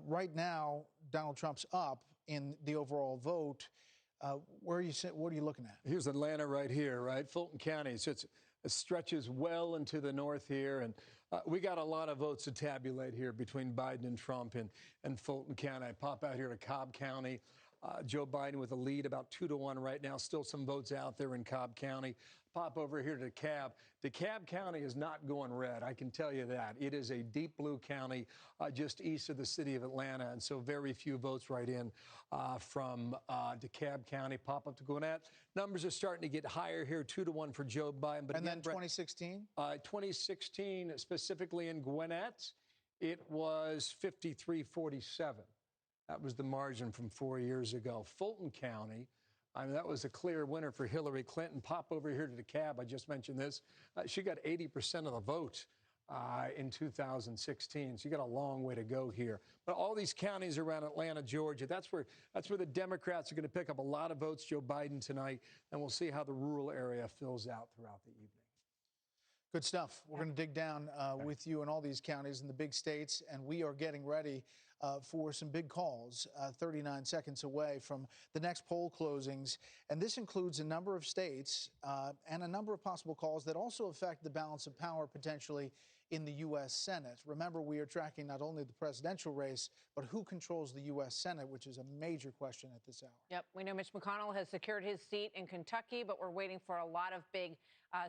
Right now, Donald Trump's up in the overall vote. What are you looking at? Here's Atlanta right here, right? Fulton County. So it stretches well into the north here. And we got a lot of votes to tabulate here between Biden and Trump and Fulton County. I pop out here to Cobb County. Joe Biden with a lead, about 2-1 right now. Still some votes out there in Cobb County. Pop over here to DeKalb. DeKalb County is not going red, I can tell you that. It is a deep blue county just east of the city of Atlanta, and so very few votes right in from DeKalb County. Pop up to Gwinnett. Numbers are starting to get higher here, 2-1 for Joe Biden. But and again, then 2016? 2016, specifically in Gwinnett, it was 53-47. That was the margin from 4 years ago. Fulton County, I mean, that was a clear winner for Hillary Clinton. Pop over here to DeKalb. I just mentioned this. She got 80% of the vote in 2016. So you got a long way to go here. But all these counties around Atlanta, Georgia, that's where the Democrats are going to pick up a lot of votes, Joe Biden tonight. And we'll see how the rural area fills out throughout the evening. Good stuff. We're going to dig down with you in all these counties in the big states, and we are getting ready for some big calls 39 seconds away from the next poll closings. And this includes a number of states and a number of possible calls that also affect the balance of power potentially in the U.S. Senate. Remember, we are tracking not only the presidential race, but who controls the U.S. Senate, which is a major question at this hour. Yep. We know Mitch McConnell has secured his seat in Kentucky, but we're waiting for a lot of big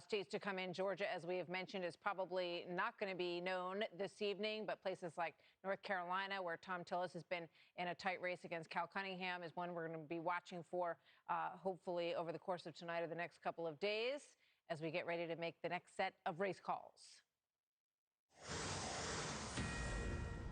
states to come in. Georgia, as we have mentioned, is probably not going to be known this evening, but places like North Carolina, where Tom Tillis has been in a tight race against Cal Cunningham, is one we're going to be watching for, hopefully over the course of tonight or the next couple of days as we get ready to make the next set of race calls.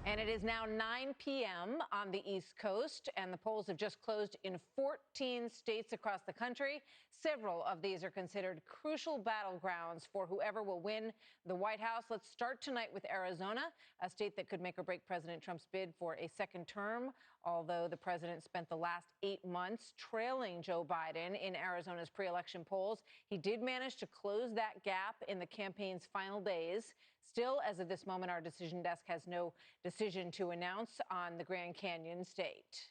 And it is now 9 p.m. on the East Coast, and the polls have just closed in 14 states across the country. Several of these are considered crucial battlegrounds for whoever will win the White House. Let's start tonight with Arizona, a state that could make or break President Trump's bid for a second term, although the president spent the last 8 months trailing Joe Biden in Arizona's pre-election polls. He did manage to close that gap in the campaign's final days. Still, as of this moment, our decision desk has no decision to announce on the Grand Canyon state.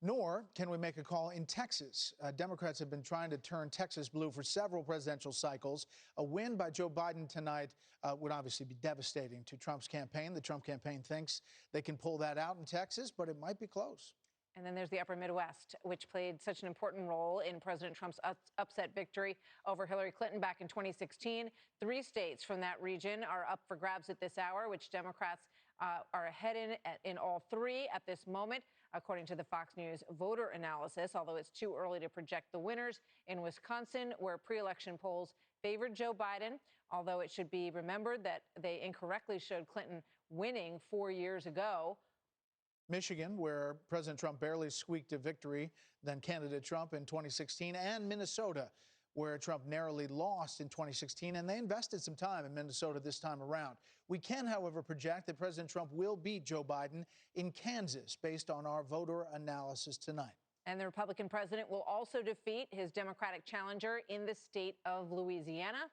Nor can we make a call in Texas. Democrats have been trying to turn Texas blue for several presidential cycles. A win by Joe Biden tonight would obviously be devastating to Trump's campaign. The Trump campaign thinks they can pull that out in Texas, but it might be close. And then there's the upper Midwest, which played such an important role in President Trump's upset victory over Hillary Clinton back in 2016. 3 states from that region are up for grabs at this hour, which Democrats are ahead in all 3 at this moment, according to the Fox News voter analysis, although it's too early to project the winners. In Wisconsin, where pre-election polls favored Joe Biden, although it should be remembered that they incorrectly showed Clinton winning 4 years ago. Michigan, where President Trump barely squeaked a victory than candidate Trump in 2016, and Minnesota, where Trump narrowly lost in 2016, and they invested some time in Minnesota this time around. We can, however, project that President Trump will beat Joe Biden in Kansas based on our voter analysis tonight. And the Republican president will also defeat his Democratic challenger in the state of Louisiana.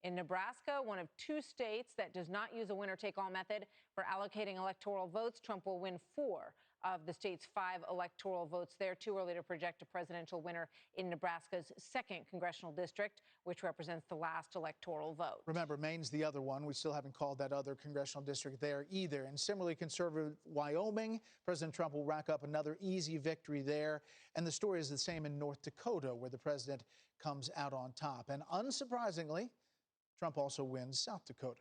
In Nebraska, one of 2 states that does not use a winner-take-all method for allocating electoral votes, Trump will win 4 of the state's 5 electoral votes there. Too early to project a presidential winner in Nebraska's 2nd congressional district, which represents the last electoral vote. Remember, Maine's the other one. We still haven't called that other congressional district there either. And similarly conservative Wyoming, President Trump will rack up another easy victory there. And the story is the same in North Dakota, where the president comes out on top. And unsurprisingly, Trump also wins South Dakota.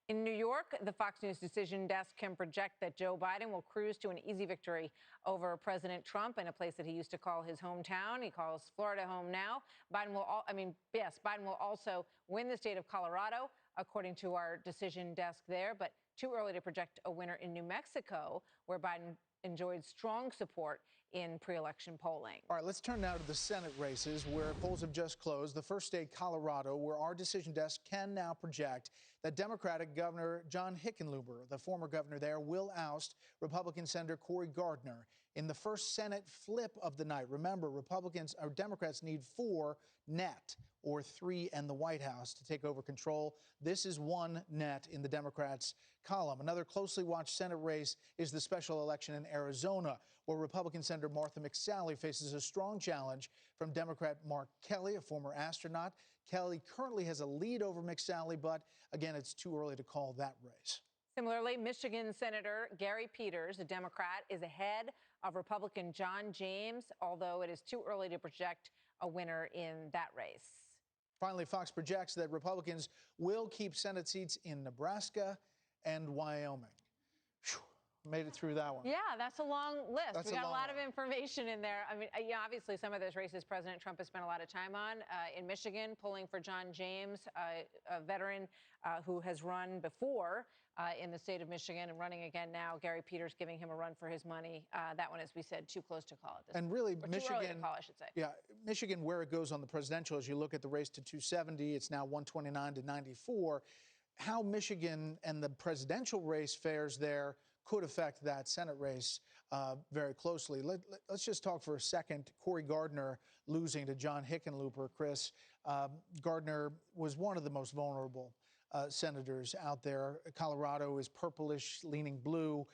In New York, the Fox News decision desk can project that Joe Biden will cruise to an easy victory over President Trump in a place that he used to call his hometown. He calls Florida home now. Biden will also win the state of Colorado, according to our decision desk there, but too early to project a winner in New Mexico, where Biden enjoyed strong support in pre-election polling. All right, let's turn now to the Senate races, where polls have just closed. The first state, Colorado, where our decision desk can now project that Democratic Governor John Hickenlooper, the former governor there, will oust Republican Senator Cory Gardner in the first Senate flip of the night. Remember, Democrats need 4 net, or 3 and the White House, to take over control. This is 1 net in the Democrats' column. Another closely watched Senate race is the special election in Arizona, where Republican Senator Martha McSally faces a strong challenge from Democrat Mark Kelly, a former astronaut. Kelly currently has a lead over McSally, but again, it's too early to call that race. Similarly, Michigan Senator Gary Peters, a Democrat, is ahead of Republican John James, although it is too early to project a winner in that race. Finally, Fox projects that Republicans will keep Senate seats in Nebraska and Wyoming. Whew, made it through that one. Yeah, that's a long list. We got a lot of one. information in there. I mean, yeah, obviously some of those races President Trump has spent a lot of time on. In Michigan, pulling for John James, a veteran who has run before in the state of Michigan and running again now. Gary Peters giving him a run for his money. That one, as we said, too close to call it. And really, or Michigan, too early to call, I should say. Yeah, Michigan, where it goes on the presidential, as you look at the race to 270, it's now 129 to 94. How Michigan and the presidential race fares there could affect that Senate race very closely. Let's just talk for a second. Cory Gardner losing to John Hickenlooper. Chris, Gardner was one of the most vulnerable senators out there. Colorado is purplish, leaning blue.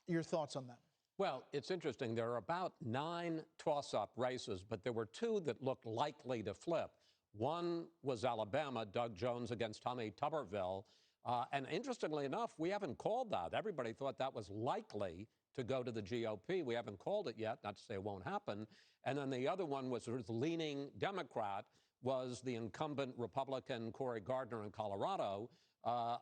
Your thoughts on that? Well, it's interesting. There are about 9 toss-up races, but there were 2 that looked likely to flip. One was Alabama, Doug Jones against Tommy Tuberville. And interestingly enough, we haven't called that. Everybody thought that was likely to go to the GOP. We haven't called it yet, not to say it won't happen. And then the other one was sort of leaning Democrat, was the incumbent Republican Cory Gardner in Colorado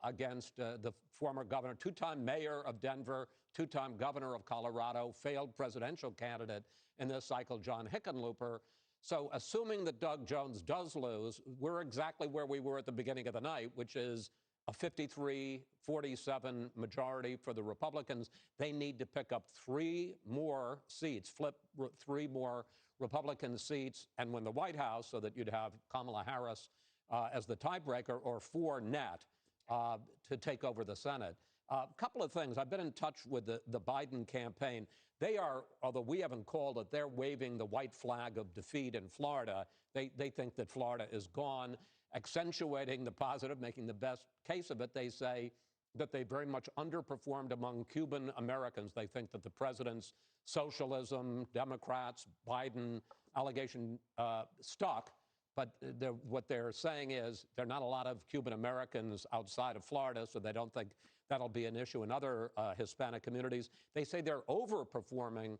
against the former governor, 2-time mayor of Denver, 2-time governor of Colorado, failed presidential candidate in this cycle, John Hickenlooper. So assuming that Doug Jones does lose, we're exactly where we were at the beginning of the night, which is a 53-47 majority for the Republicans. They need to pick up 3 more seats, flip 3 more Republican seats, and win the White House so that you'd have Kamala Harris as the tiebreaker, or 4 net to take over the Senate. A couple of things. I've been in touch with the Biden campaign. They are, although we haven't called it, they're waving the white flag of defeat in Florida. They think that Florida is gone, accentuating the positive, making the best case of it. They say that they very much underperformed among Cuban Americans. They think that the president's socialism, Democrats, Biden allegation stuck. But what they're saying is there are not a lot of Cuban Americans outside of Florida, so they don't think that'll be an issue in other Hispanic communities. They say they're overperforming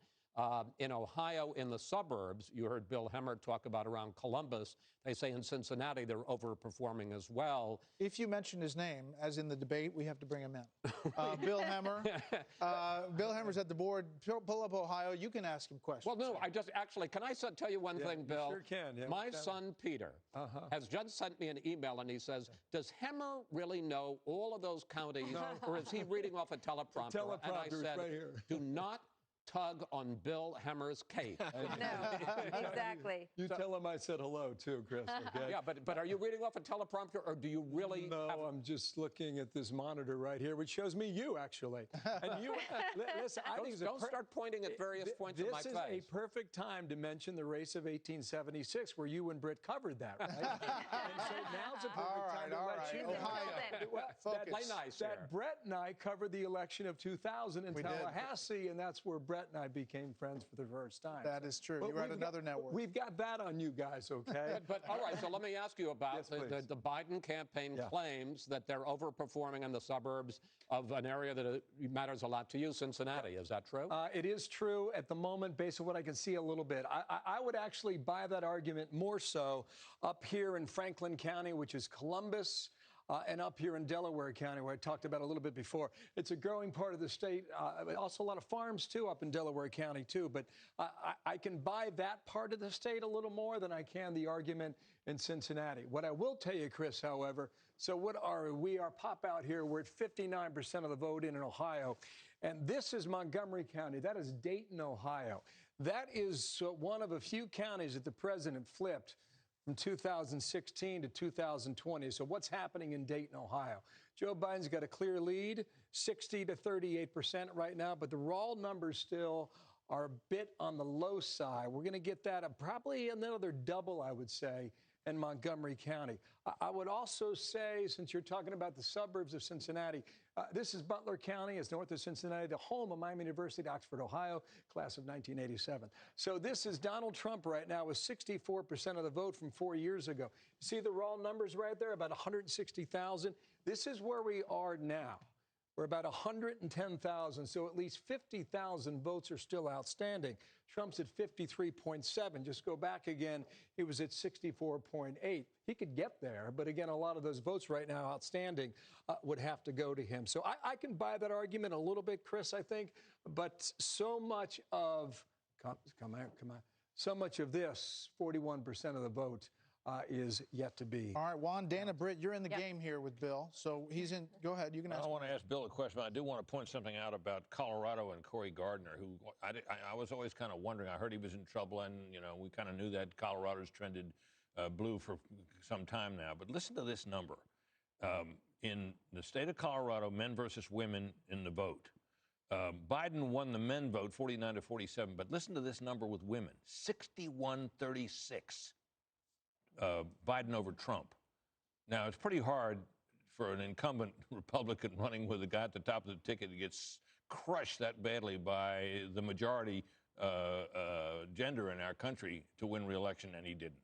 in Ohio in the suburbs. You heard Bill Hemmer talk about around Columbus. They say in Cincinnati they're overperforming as well. If you mention his name, as in the debate, we have to bring him in. Bill Hemmer. Bill Hemmer's at the board. Pull up Ohio. You can ask him questions. Well, no, I just actually, can I tell you one thing, Bill? You sure can. Yeah, my son, Peter, has just sent me an email, and he says, does Hemmer really know all of those counties, or is he reading off a teleprompter? And I said, right here. Do not tug on Bill Hemmer's cape. No, exactly. You tell him I said hello, too, Chris, okay? Yeah, but are you reading off a teleprompter, or do you really No, I'm just looking at this monitor right here, which shows me you, actually. And you, listen, I think don't start pointing at various points of my face. This is a perfect time to mention the race of 1876, where you and Britt covered that, right? And so now's a perfect time to let you know. Focus. Play nice here. That Brett and I covered the election of 2000 in Tallahassee, and that's where Brett and I became friends for the first time. That is true. You're at another network. We've got that on you guys, okay? But all right, so let me ask you about Yes, the Biden campaign claims that they're overperforming in the suburbs of an area that matters a lot to you, Cincinnati. Is that true? It is true at the moment, based on what I can see a little bit. I would actually buy that argument more so up here in Franklin County, which is Columbus, and up here in Delaware County, where I talked about a little bit before. It's a growing part of the state. Also a lot of farms, too, up in Delaware County, too. But I can buy that part of the state a little more than I can the argument in Cincinnati. What I will tell you, Chris, however, so what are we? Our pop out here, we're at 59% of the vote in Ohio. And this is Montgomery County. That is Dayton, Ohio. That is one of a few counties that the president flipped from 2016 to 2020. So what's happening in Dayton, Ohio? Joe Biden's got a clear lead, 60 to 38% right now, but the raw numbers still are a bit on the low side. We're going to get that probably another double, I would say, in Montgomery County. I would also say, since you're talking about the suburbs of Cincinnati, This is Butler County. It's north of Cincinnati, the home of Miami University, Oxford, Ohio, class of 1987. So this is Donald Trump right now with 64% of the vote from 4 years ago. See the raw numbers right there, about 160,000. This is where we are now. We're about 110,000, so at least 50,000 votes are still outstanding. Trump's at 53.7. Just go back again, he was at 64.8. He could get there, but again, a lot of those votes right now outstanding would have to go to him. So I can buy that argument a little bit, Chris, I think, but so much of, come on, so much of this, 41% of the vote, is yet to be. All right, Juan, Dana, Britt, you're in the game here with Bill. So he's in. Go ahead. You can ask. I want to ask Bill a question, but I do want to point something out about Colorado and Cory Gardner, who I was always kind of wondering. I heard he was in trouble, and, you know, we kind of knew that Colorado's trended blue for some time now. But listen to this number. In the state of Colorado, men versus women in the vote. Biden won the men vote 49 to 47, but listen to this number with women, 61-36. Biden over Trump. Now, it's pretty hard for an incumbent Republican running with a guy at the top of the ticket who gets crushed that badly by the majority gender in our country to win re-election, and he didn't.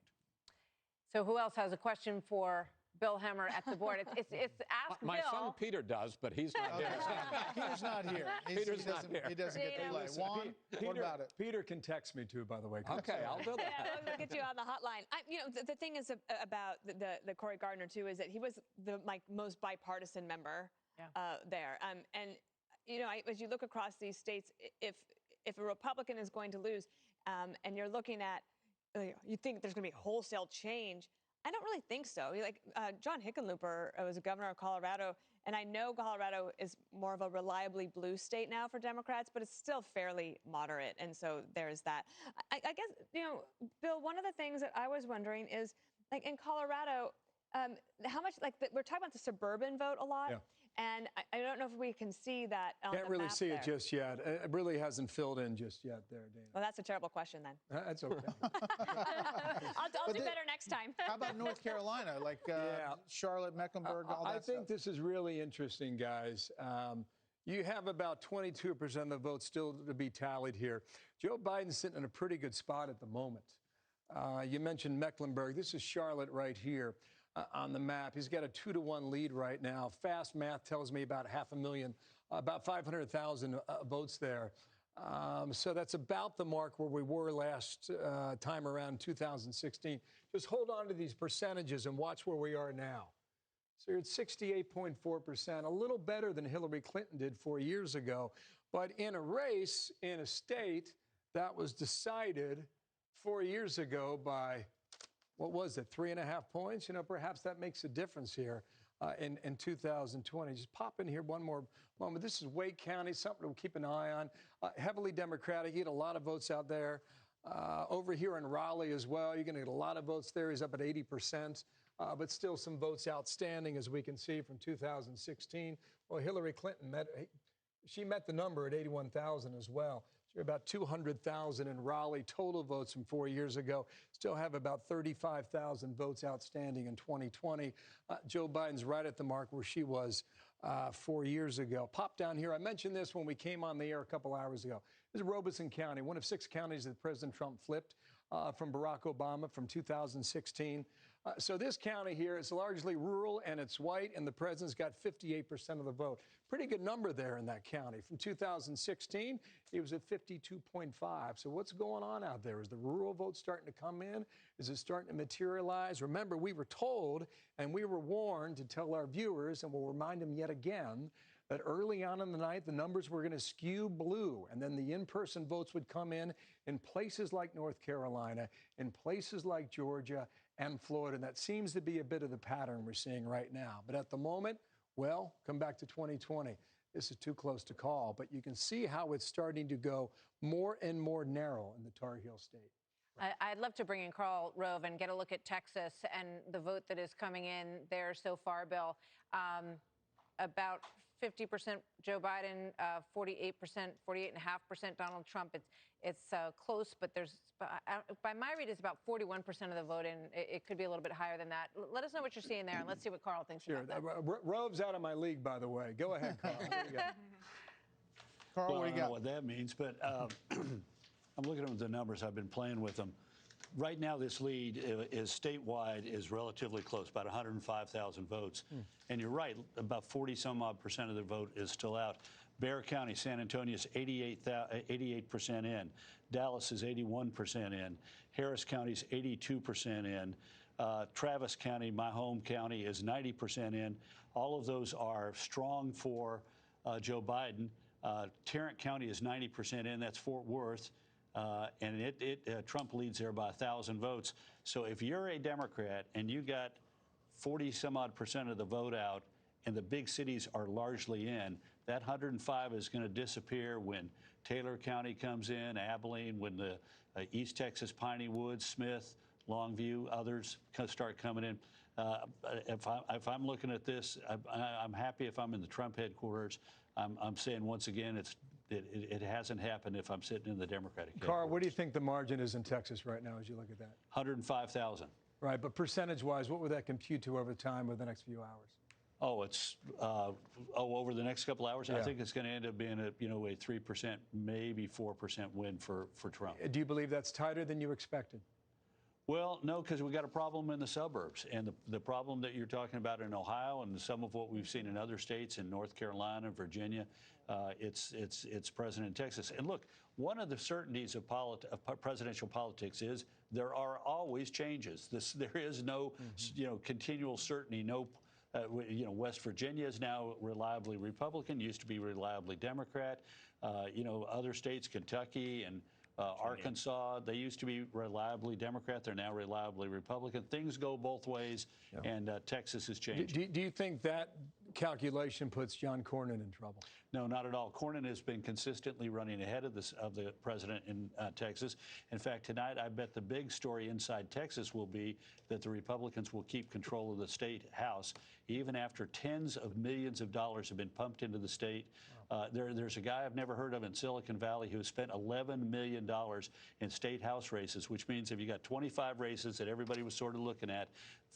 So who else has a question for Bill Hemmer at the board? It's Ask My Bill. son Peter does, but he's not here. Peter's not here. Peter's not here. He doesn't get to play. Juan, what about it? Peter can text me too, by the way. Okay, I'll do that. Yeah, we'll get you on the hotline. You know, the thing is about the Cory Gardner too is that he was the most bipartisan member there. And you know, as you look across these states, if a Republican is going to lose, and you're looking at, you think there's going to be wholesale change. I don't really think so. Like John Hickenlooper was a governor of Colorado, and I know Colorado is more of a reliably blue state now for Democrats, but it's still fairly moderate, and so there's that. I guess, you know, Bill, one of the things that I was wondering is, like in Colorado, how much, like we're talking about the suburban vote a lot, and I don't know if we can see that on Can't the really map see there. it just yet. It really hasn't filled in just yet there, Dana. Well, that's a terrible question then. That's okay. I'll do better next time. How about North Carolina, like Charlotte, Mecklenburg, all that I think stuff? this is really interesting, guys. You have about 22% of the vote still to be tallied here. Joe Biden's sitting in a pretty good spot at the moment. You mentioned Mecklenburg. This is Charlotte right here on the map. He's got a 2-to-1 lead right now. Fast math tells me about 500,000, about 500,000 votes there. So that's about the mark where we were last time around 2016. Just hold on to these percentages and watch where we are now. So you're at 68.4%, a little better than Hillary Clinton did 4 years ago. But in a race, in a state that was decided 4 years ago by, what was it, 3.5 points? You know, perhaps that makes a difference here in 2020. Just pop in here one more moment. This is Wake County, something to keep an eye on. Heavily Democratic. You get a lot of votes out there. Over here in Raleigh as well, you're going to get a lot of votes there. He's up at 80%, but still some votes outstanding, as we can see, from 2016. Well, Hillary Clinton met the number at 81,000 as well. So you're about 200,000 in Raleigh total votes from 4 years ago. Still have about 35,000 votes outstanding in 2020. Joe Biden's right at the mark where she was 4 years ago. Pop down here. I mentioned this when we came on the air a couple hours ago. This is Robeson County, one of 6 counties that President Trump flipped from Barack Obama from 2016. So this county here is largely rural, and it's white, and the president's got 58% of the vote. Pretty good number there in that county. From 2016, he was at 52.5. So what's going on out there? Is the rural vote starting to come in? Is it starting to materialize? Remember, we were told and we were warned to tell our viewers, and we'll remind them yet again, that early on in the night, the numbers were going to skew blue, and then the in-person votes would come in places like North Carolina, in places like Georgia and Florida. And that seems to be a bit of the pattern we're seeing right now. But at the moment, well, come back to 2020. This is too close to call, but you can see how it's starting to go more and more narrow in the Tar Heel state. I'd love to bring in Karl Rove and get a look at Texas and the vote that is coming in there so far, Bill. About 50% Joe Biden, 48%, 48.5% Donald Trump. It's close, but there's, by my read, it's about 41% of the vote, and it could be a little bit higher than that. Let us know what you're seeing there, and let's see what Carl thinks about that. Rove's out of my league, by the way. Go ahead, Carl. What do you got? Carl, Well, what I do you don't know got? what that means, but I'm looking at the numbers. I've been playing with them. Right now, this lead is statewide is relatively close, about 105,000 votes. And you're right, about 40-some odd percent of the vote is still out. Bexar County, San Antonio is 88% in. Dallas is 81% in. Harris County is 82% in. Travis County, my home county, is 90% in. All of those are strong for Joe Biden. Tarrant County is 90% in. That's Fort Worth. And Trump leads there by 1,000 votes. So if you're a Democrat and you got 40-some-odd% of the vote out and the big cities are largely in, that 105 is going to disappear when Taylor County comes in, Abilene, when the East Texas, Piney Woods, Smith, Longview, others start coming in. If I'm looking at this, I'm happy if I'm in the Trump headquarters. I'm saying once again, it hasn't happened if I'm sitting in the Democratic headquarters. Carl, what do you think the margin is in Texas right now as you look at that? 105,000. Right, but percentage-wise, what would that compute to over time over the next few hours? Oh, it's over the next couple hours. Yeah. I think it's going to end up being a 3%, maybe 4% win for Trump. Do you believe that's tighter than you expected? Well, no, because we got a problem in the suburbs, and the problem that you're talking about in Ohio and some of what we've seen in other states, in North Carolina, Virginia, it's present in Texas. And look, one of the certainties of presidential politics is there are always changes. There is no continual certainty. No. West Virginia is now reliably Republican, used to be reliably Democrat. Other states, Kentucky and Arkansas, they used to be reliably Democrat. They're now reliably Republican. Things go both ways, and Texas has changed. Do you think that calculation puts John Cornyn in trouble? No, not at all. Cornyn has been consistently running ahead of the president in Texas. In fact, tonight, I bet the big story inside Texas will be that the Republicans will keep control of the state house, even after tens of millions of dollars have been pumped into the state. There's a guy I've never heard of in Silicon Valley who spent $11 million in state house races, which means if you got 25 races that everybody was sort of looking at,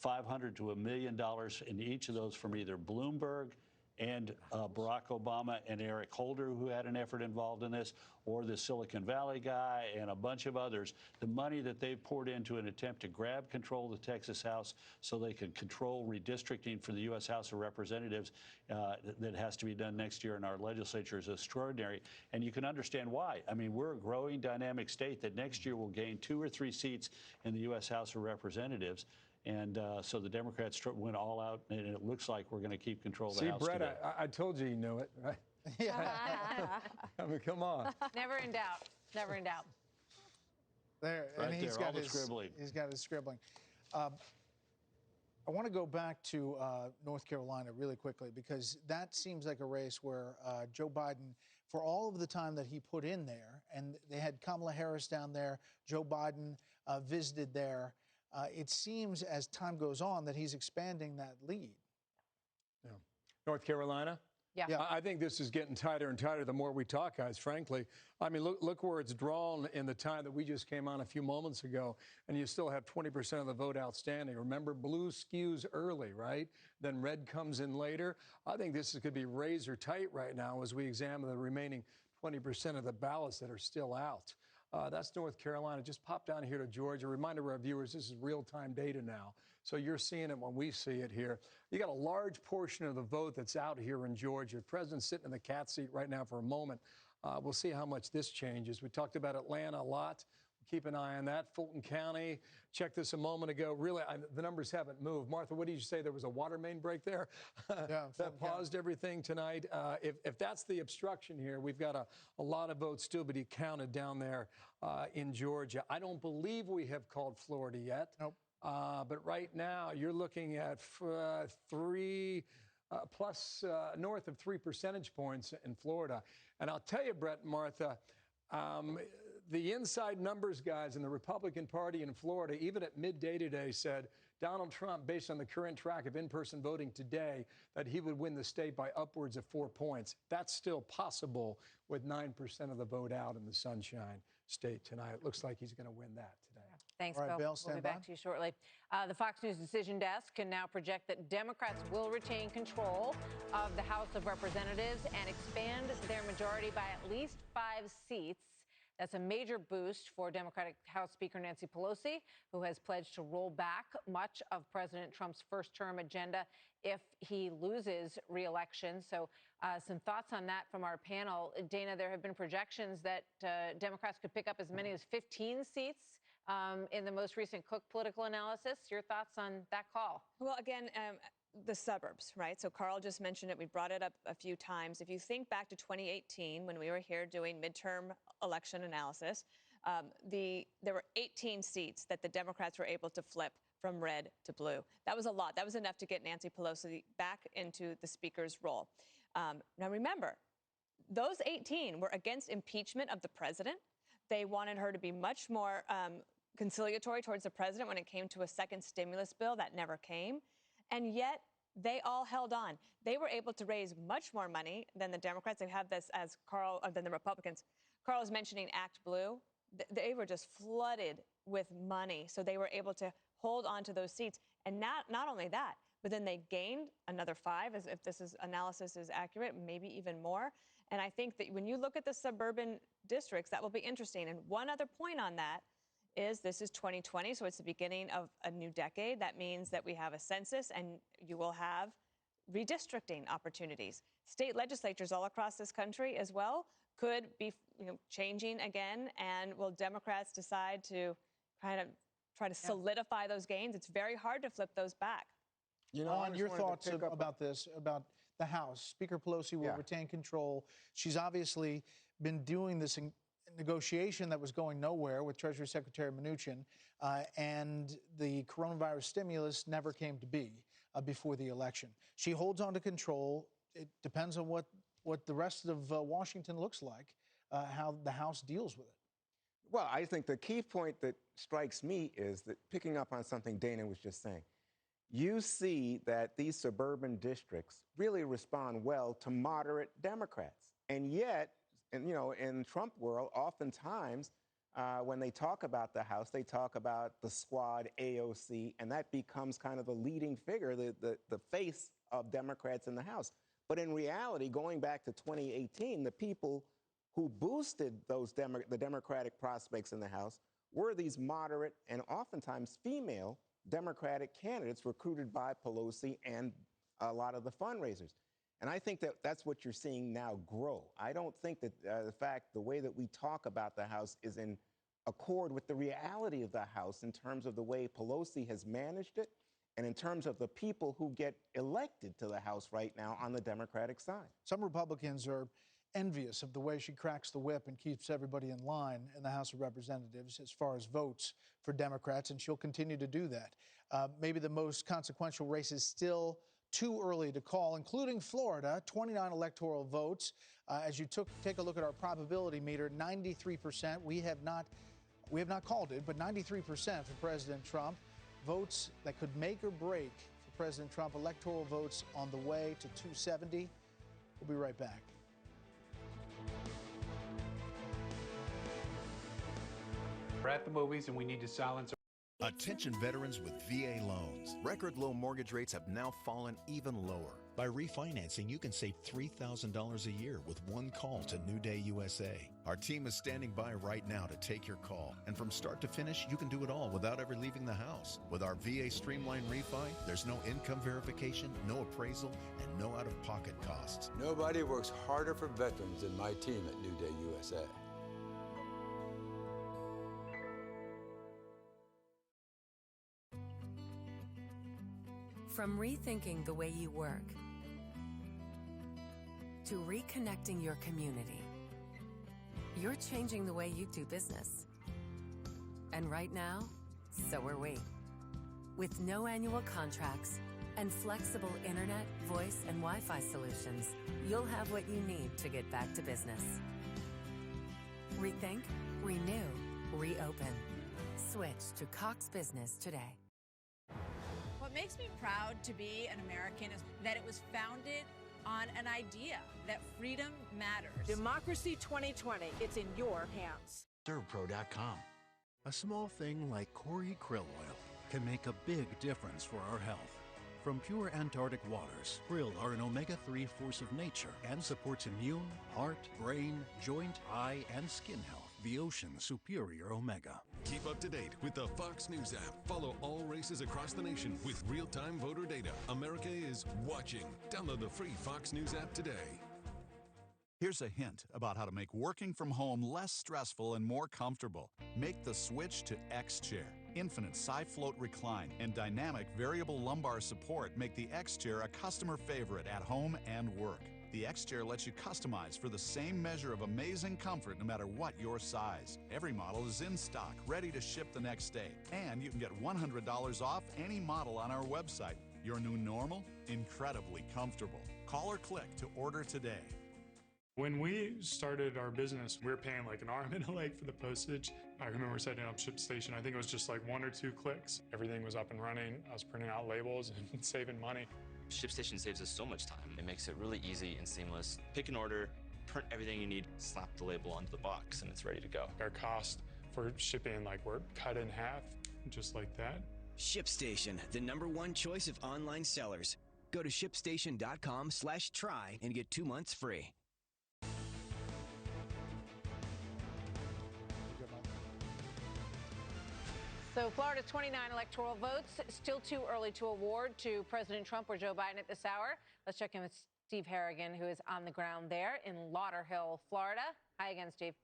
$500 to $1 million in each of those from either Bloomberg and Barack Obama and Eric Holder, who had an effort involved in this, or the Silicon Valley guy and a bunch of others, the money that they've poured into an attempt to grab control of the Texas House so they can control redistricting for the U.S. House of Representatives that has to be done next year in our legislature is extraordinary. And you can understand why. I mean, we're a growing, dynamic state that next year will gain 2 or 3 seats in the U.S. House of Representatives. And so the Democrats went all out, and it looks like we're going to keep control of the House. See, Brett, today. I told you knew it, right? Yeah. I mean, come on. Never in doubt. Never in doubt. There, Right and he's there, got all the his scribbling. He's got his scribbling. I want to go back to North Carolina really quickly because that seems like a race where Joe Biden, for all of the time that he put in there, and they had Kamala Harris down there, Joe Biden visited there, it seems as time goes on that he's expanding that lead. Yeah. North Carolina? Yeah. I think this is getting tighter and tighter the more we talk, guys, frankly. I mean, look where it's drawn in the time that we just came on a few moments ago, and you still have 20% of the vote outstanding. Remember, blue skews early, right? Then red comes in later. I think this is going to be razor tight right now as we examine the remaining 20% of the ballots that are still out. That's North Carolina. Just pop down here to Georgia. Reminder to our viewers, this is real-time data now. So you're seeing it when we see it here. You got a large portion of the vote that's out here in Georgia. The president's sitting in the cat seat right now for a moment. We'll see how much this changes. We talked about Atlanta a lot. Keep an eye on that. Fulton County, checked this a moment ago. Really, the numbers haven't moved. Martha, what did you say? There was a water main break there? Yeah, that paused everything tonight. If that's the obstruction here, we've got a lot of votes still to be counted down there in Georgia. I don't believe we have called Florida yet. Nope. But right now, you're looking at north of 3 percentage points in Florida. And I'll tell you, Brett and Martha, the inside numbers guys in the Republican Party in Florida, even at midday today, said Donald Trump, based on the current track of in-person voting today, that he would win the state by upwards of 4 points. That's still possible with 9% of the vote out in the Sunshine State tonight. It looks like he's going to win that today. Thanks, All right, Bill. Bill, We'll stand be back by. to you shortly. The Fox News Decision Desk can now project that Democrats will retain control of the House of Representatives and expand their majority by at least 5 seats. That's a major boost for Democratic House Speaker Nancy Pelosi, who has pledged to roll back much of President Trump's first-term agenda if he loses re-election. So some thoughts on that from our panel. Dana, there have been projections that Democrats could pick up as many as 15 seats in the most recent Cook political analysis. Your thoughts on that call? Well, again, the suburbs, right? So Carl just mentioned it. We brought it up a few times. If you think back to 2018, when we were here doing midterm election analysis, there were 18 seats that the Democrats were able to flip from red to blue. That was a lot. That was enough to get Nancy Pelosi back into the speaker's role. Now, remember, those 18 were against impeachment of the president. They wanted her to be much more conciliatory towards the president when it came to a second stimulus bill. That never came. And yet, they all held on. They were able to raise much more money than the Democrats. They have this as than the Republicans. Carl was mentioning Act Blue. They were just flooded with money. So they were able to hold on to those seats. And not only that, but then they gained another 5, as if this analysis is accurate, maybe even more. And I think that when you look at the suburban districts, that will be interesting. And one other point on that is this is 2020, so it's the beginning of a new decade. That means that we have a census, and you will have redistricting opportunities. State legislatures all across this country as well could be changing again, and will Democrats decide to kind of try to solidify those gains? It's very hard to flip those back. On your thoughts about this, about the House. Speaker Pelosi will retain control. She's obviously been doing this negotiation that was going nowhere with Treasury Secretary Mnuchin, and the coronavirus stimulus never came to be before the election. She holds on to control. It depends on what the rest of Washington looks like, how the House deals with it. Well, I think the key point that strikes me is that, picking up on something Dana was just saying, you see that these suburban districts really respond well to moderate Democrats. And yet, in Trump world, oftentimes when they talk about the House, they talk about the squad AOC, and that becomes kind of the leading figure, the face of Democrats in the House. But in reality, going back to 2018, the people who boosted the Democratic prospects in the House were these moderate and oftentimes female Democratic candidates recruited by Pelosi and a lot of the fundraisers. And I think that that's what you're seeing now grow. I don't think that the way that we talk about the House is in accord with the reality of the House in terms of the way Pelosi has managed it and in terms of the people who get elected to the House right now on the Democratic side. Some Republicans are envious of the way she cracks the whip and keeps everybody in line in the House of Representatives as far as votes for Democrats, and she'll continue to do that. Maybe the most consequential race is still too early to call, including Florida, 29 electoral votes. As you take a look at our probability meter, 93%. We have not called it, but 93% for President Trump. Votes that could make or break for President Trump. Electoral votes on the way to 270. We'll be right back. We're at the movies and we need to silence. Attention veterans with VA loans. Record low mortgage rates have now fallen even lower. By refinancing, you can save $3,000 a year with one call to New Day USA. Our team is standing by right now to take your call. And from start to finish, you can do it all without ever leaving the house. With our VA Streamline Refi, there's no income verification, no appraisal, and no out-of-pocket costs. Nobody works harder for veterans than my team at New Day USA. From rethinking the way you work to reconnecting your community, you're changing the way you do business. And right now, so are we. With no annual contracts and flexible internet, voice, and Wi-Fi solutions, you'll have what you need to get back to business. Rethink, renew, reopen. Switch to Cox Business today. What makes me proud to be an American is that it was founded on an idea that freedom matters. Democracy 2020, it's in your hands. ServPro.com. A small thing like Kori krill oil can make a big difference for our health. From pure Antarctic waters, krill are an omega-3 force of nature and supports immune, heart, brain, joint, eye, and skin health. The ocean's superior omega. Keep up to date with the Fox News app. Follow all races across the nation with real-time voter data. America is watching. Download the free Fox News app today. Here's a hint about how to make working from home less stressful and more comfortable. Make the switch to X-Chair. Infinite side-float recline and dynamic variable lumbar support make the X-Chair a customer favorite at home and work. The X-Chair lets you customize for the same measure of amazing comfort no matter what your size. Every model is in stock, ready to ship the next day. And you can get $100 off any model on our website. Your new normal? Incredibly comfortable. Call or click to order today. When we started our business, we were paying like an arm and a leg for the postage. I remember setting up ShipStation. I think it was just like 1 or 2 clicks. Everything was up and running. I was printing out labels and saving money. ShipStation saves us so much time. It makes it really easy and seamless. Pick an order, print everything you need, slap the label onto the box, and it's ready to go. Our cost for shipping, like, we're cut in half, just like that. ShipStation, the #1 choice of online sellers. Go to ShipStation.com/try and get 2 months free. So Florida's 29 electoral votes, still too early to award to President Trump or Joe Biden at this hour. Let's check in with Steve Harrigan, who is on the ground there in Lauderhill, Florida. Hi again, Steve.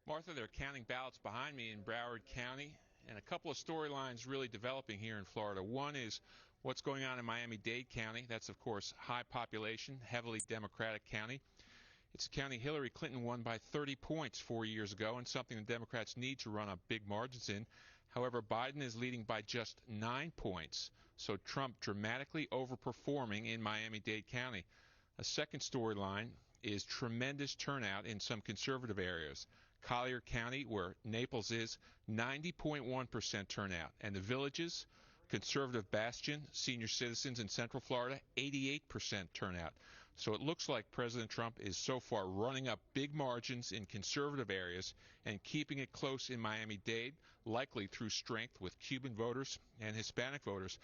Martha, they're counting ballots behind me in Broward County, and a couple of storylines really developing here in Florida. One is what's going on in Miami-Dade County. That's, of course, high population, heavily Democratic county. It's a county Hillary Clinton won by 30 points 4 years ago, and something the Democrats need to run up big margins in. However, Biden is leading by just 9 points, so Trump dramatically overperforming in Miami-Dade County. A second storyline is tremendous turnout in some conservative areas. Collier County, where Naples is, 90.1% turnout, and the Villages, conservative bastion, senior citizens in Central Florida, 88% turnout. So it looks like President Trump is so far running up big margins in conservative areas and keeping it close in Miami-Dade, likely through strength with Cuban voters and Hispanic voters.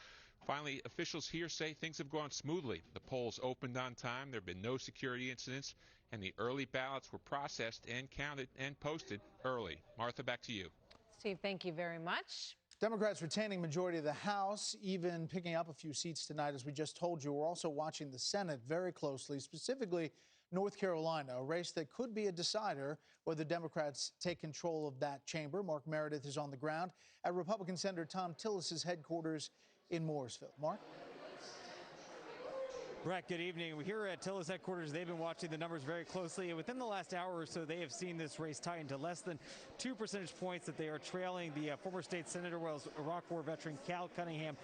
Finally, officials here say things have gone smoothly. The polls opened on time, there have been no security incidents, and the early ballots were processed and counted and posted early. Martha, back to you. Steve, thank you very much. Democrats retaining majority of the House, even picking up a few seats tonight, as we just told you. We're also watching the Senate very closely, specifically North Carolina, a race that could be a decider whether Democrats take control of that chamber. Mark Meredith is on the ground at Republican Senator Thom Tillis' headquarters in Morrisville. Mark? Brett, good evening. We're here at Tillis headquarters. They've been watching the numbers very closely. And within the last hour or so, they have seen this race tighten to less than 2 percentage points that they are trailing the former state senator, well, Iraq War veteran Cal Cunningham.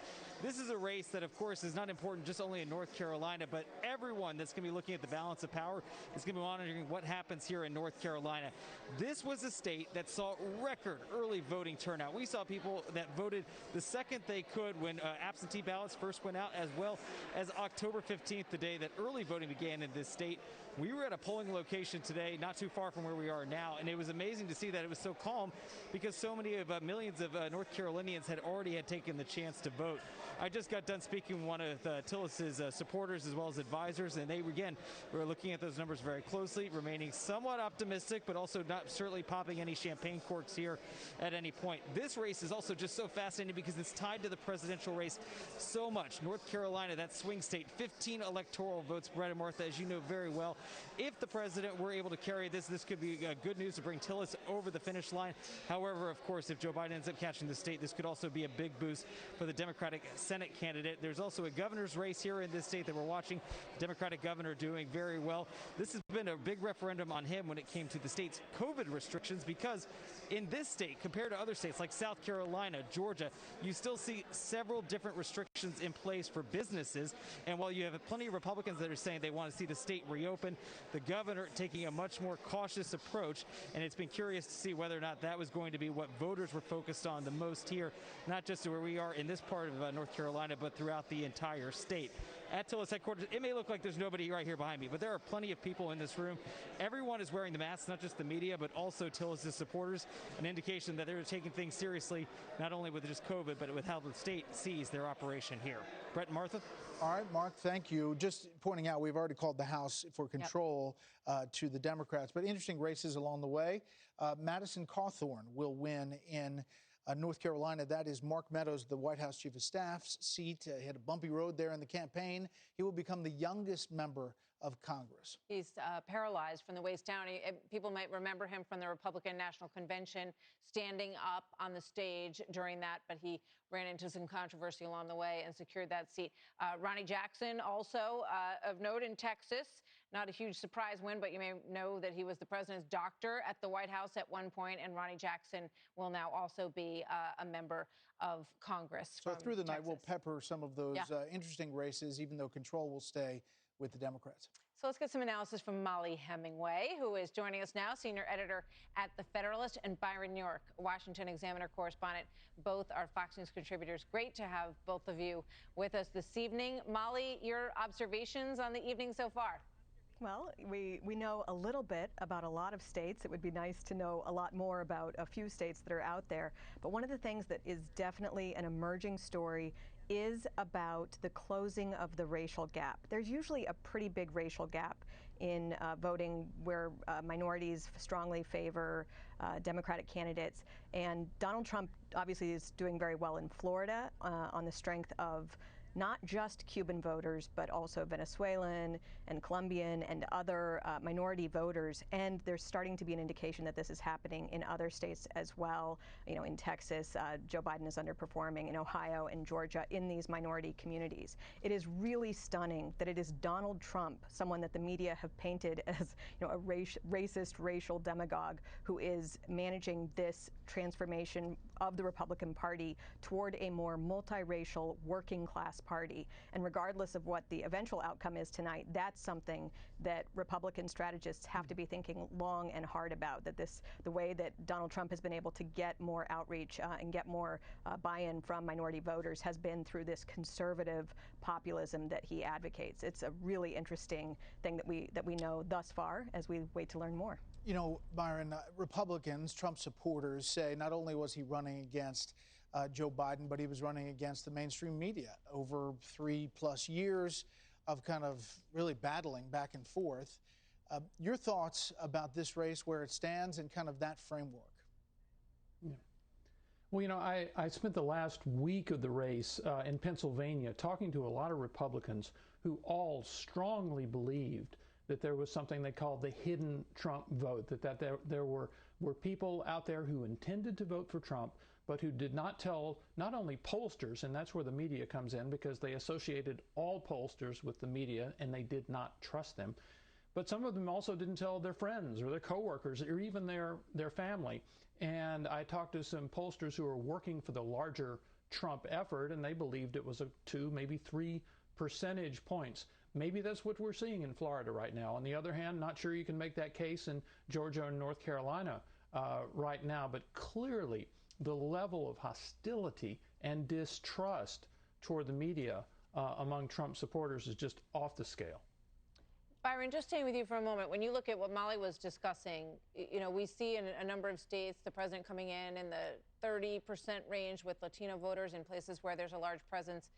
This is a race that, of course, is not important just only in North Carolina, but everyone that's going to be looking at the balance of power is going to be monitoring what happens here in North Carolina. This was a state that saw record early voting turnout. We saw people that voted the second they could when absentee ballots first went out, as well as October 15th, the day that early voting began in this state. We were at a polling location today, not too far from where we are now, and it was amazing to see that it was so calm because so many of millions of North Carolinians had already taken the chance to vote. I just got done speaking with one of Tillis's supporters as well as advisors, and they, again, were looking at those numbers very closely, remaining somewhat optimistic, but also not certainly popping any champagne corks here at any point. This race is also just so fascinating because it's tied to the presidential race so much. North Carolina, that swing state, 15 electoral votes, Brett and Martha, as you know very well. If the president were able to carry this, this could be good news to bring Tillis over the finish line. However, of course, if Joe Biden ends up catching the state, this could also be a big boost for the Democratic Senate candidate. There's also a governor's race here in this state that we're watching. The Democratic governor doing very well. This has been a big referendum on him when it came to the state's COVID restrictions, because in this state, compared to other states like South Carolina, Georgia, you still see several different restrictions in place for businesses. And while you have plenty of Republicans that are saying they want to see the state reopen. The governor taking a much more cautious approach, and it's been curious to see whether or not that was going to be what voters were focused on the most here, not just where we are in this part of North Carolina, but throughout the entire state. At Tillis headquarters, it may look like there's nobody right here behind me, but there are plenty of people in this room. Everyone is wearing the masks, not just the media, but also Tillis' supporters, an indication that they're taking things seriously, not only with just COVID, but with how the state sees their operation here. Brett and Martha? All right, Mark, thank you. Just pointing out, we've already called the House for control to the Democrats, but interesting races along the way. Madison Cawthorn will win in North Carolina. That is Mark Meadows, the White House Chief of Staff's seat. He had a bumpy road there in the campaign. He will become the youngest member of Congress. He's paralyzed from the waist down. People might remember him from the Republican National Convention, standing up on the stage during that, but he ran into some controversy along the way and secured that seat. Ronnie Jackson, also of note in Texas. Not a huge surprise win, but you may know that he was the president's doctor at the White House at one point, and Ronnie Jackson will now also be a member of Congress. So through the Texas. night, we'll pepper some of those interesting races, even though control will stay with the Democrats. So let's get some analysis from Molly Hemingway, who is joining us now, senior editor at The Federalist, and Byron York, Washington Examiner correspondent. Both are Fox News contributors. Great to have both of you with us this evening. Molly, your observations on the evening so far? Well, we know a little bit about a lot of states. It would be nice to know a lot more about a few states that are out there. But one of the things that is definitely an emerging story is about the closing of the racial gap. There's usually a pretty big racial gap in voting where minorities strongly favor Democratic candidates. And Donald Trump obviously is doing very well in Florida on the strength of not just Cuban voters, but also Venezuelan and Colombian and other minority voters. And there's starting to be an indication that this is happening in other states as well. You know, in Texas, Joe Biden is underperforming, in Ohio and Georgia, in these minority communities. It is really stunning that it is Donald Trump, someone that the media have painted as, you know, a racist racial demagogue, who is managing this transformation of the Republican Party toward a more multiracial working class party. And regardless of what the eventual outcome is tonight, that's something that Republican strategists have to be thinking long and hard about, that the way that Donald Trump has been able to get more outreach and get more buy-in from minority voters has been through this conservative populism that he advocates. It's a really interesting thing that we know thus far as we wait to learn more. You know, Byron, Republicans, Trump supporters say not only was he running against Joe Biden, but he was running against the mainstream media over 3+ years of kind of really battling back and forth. Your thoughts about this race, where it stands, and kind of that framework? Yeah. Well, you know, I spent the last week of the race in Pennsylvania talking to a lot of Republicans who all strongly believed that there was something they called the hidden Trump vote, that there were people out there who intended to vote for Trump, but who did not tell not only pollsters, and that's where the media comes in, because they associated all pollsters with the media and they did not trust them. But some of them also didn't tell their friends or their coworkers or even their family. And I talked to some pollsters who are working for the larger Trump effort, and they believed it was 2, maybe 3 percentage points. Maybe that's what we're seeing in Florida right now. On the other hand, not sure you can make that case in Georgia and North Carolina right now, but clearly the level of hostility and distrust toward the media among Trump supporters is just off the scale. Byron, just staying with you for a moment, when you look at what Molly was discussing, you know, we see in a number of states the president coming in the 30% range with Latino voters in places where there's a large presence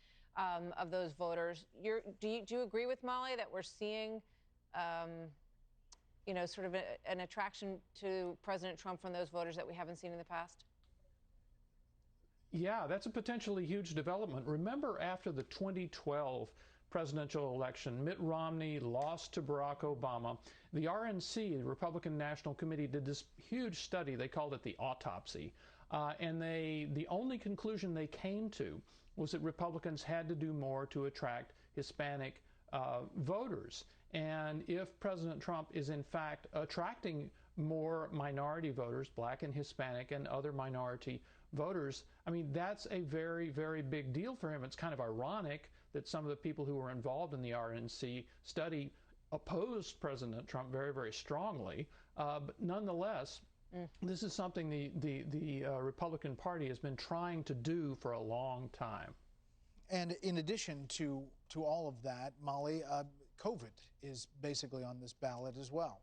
of those voters. Do you agree with Molly that we're seeing, you know, sort of an attraction to President Trump from those voters that we haven't seen in the past? Yeah, that's a potentially huge development. Remember, after the 2012 presidential election, Mitt Romney lost to Barack Obama. The RNC, the Republican National Committee, did this huge study. They called it the autopsy. And the only conclusion they came to was that Republicans had to do more to attract Hispanic voters. And if President Trump is in fact attracting more minority voters, Black and Hispanic and other minority voters, I mean, that's a very, very big deal for him. It's kind of ironic that some of the people who were involved in the RNC study opposed President Trump very, very strongly. But nonetheless, this is something the Republican Party has been trying to do for a long time. And in addition to all of that, Molly, COVID is basically on this ballot as well.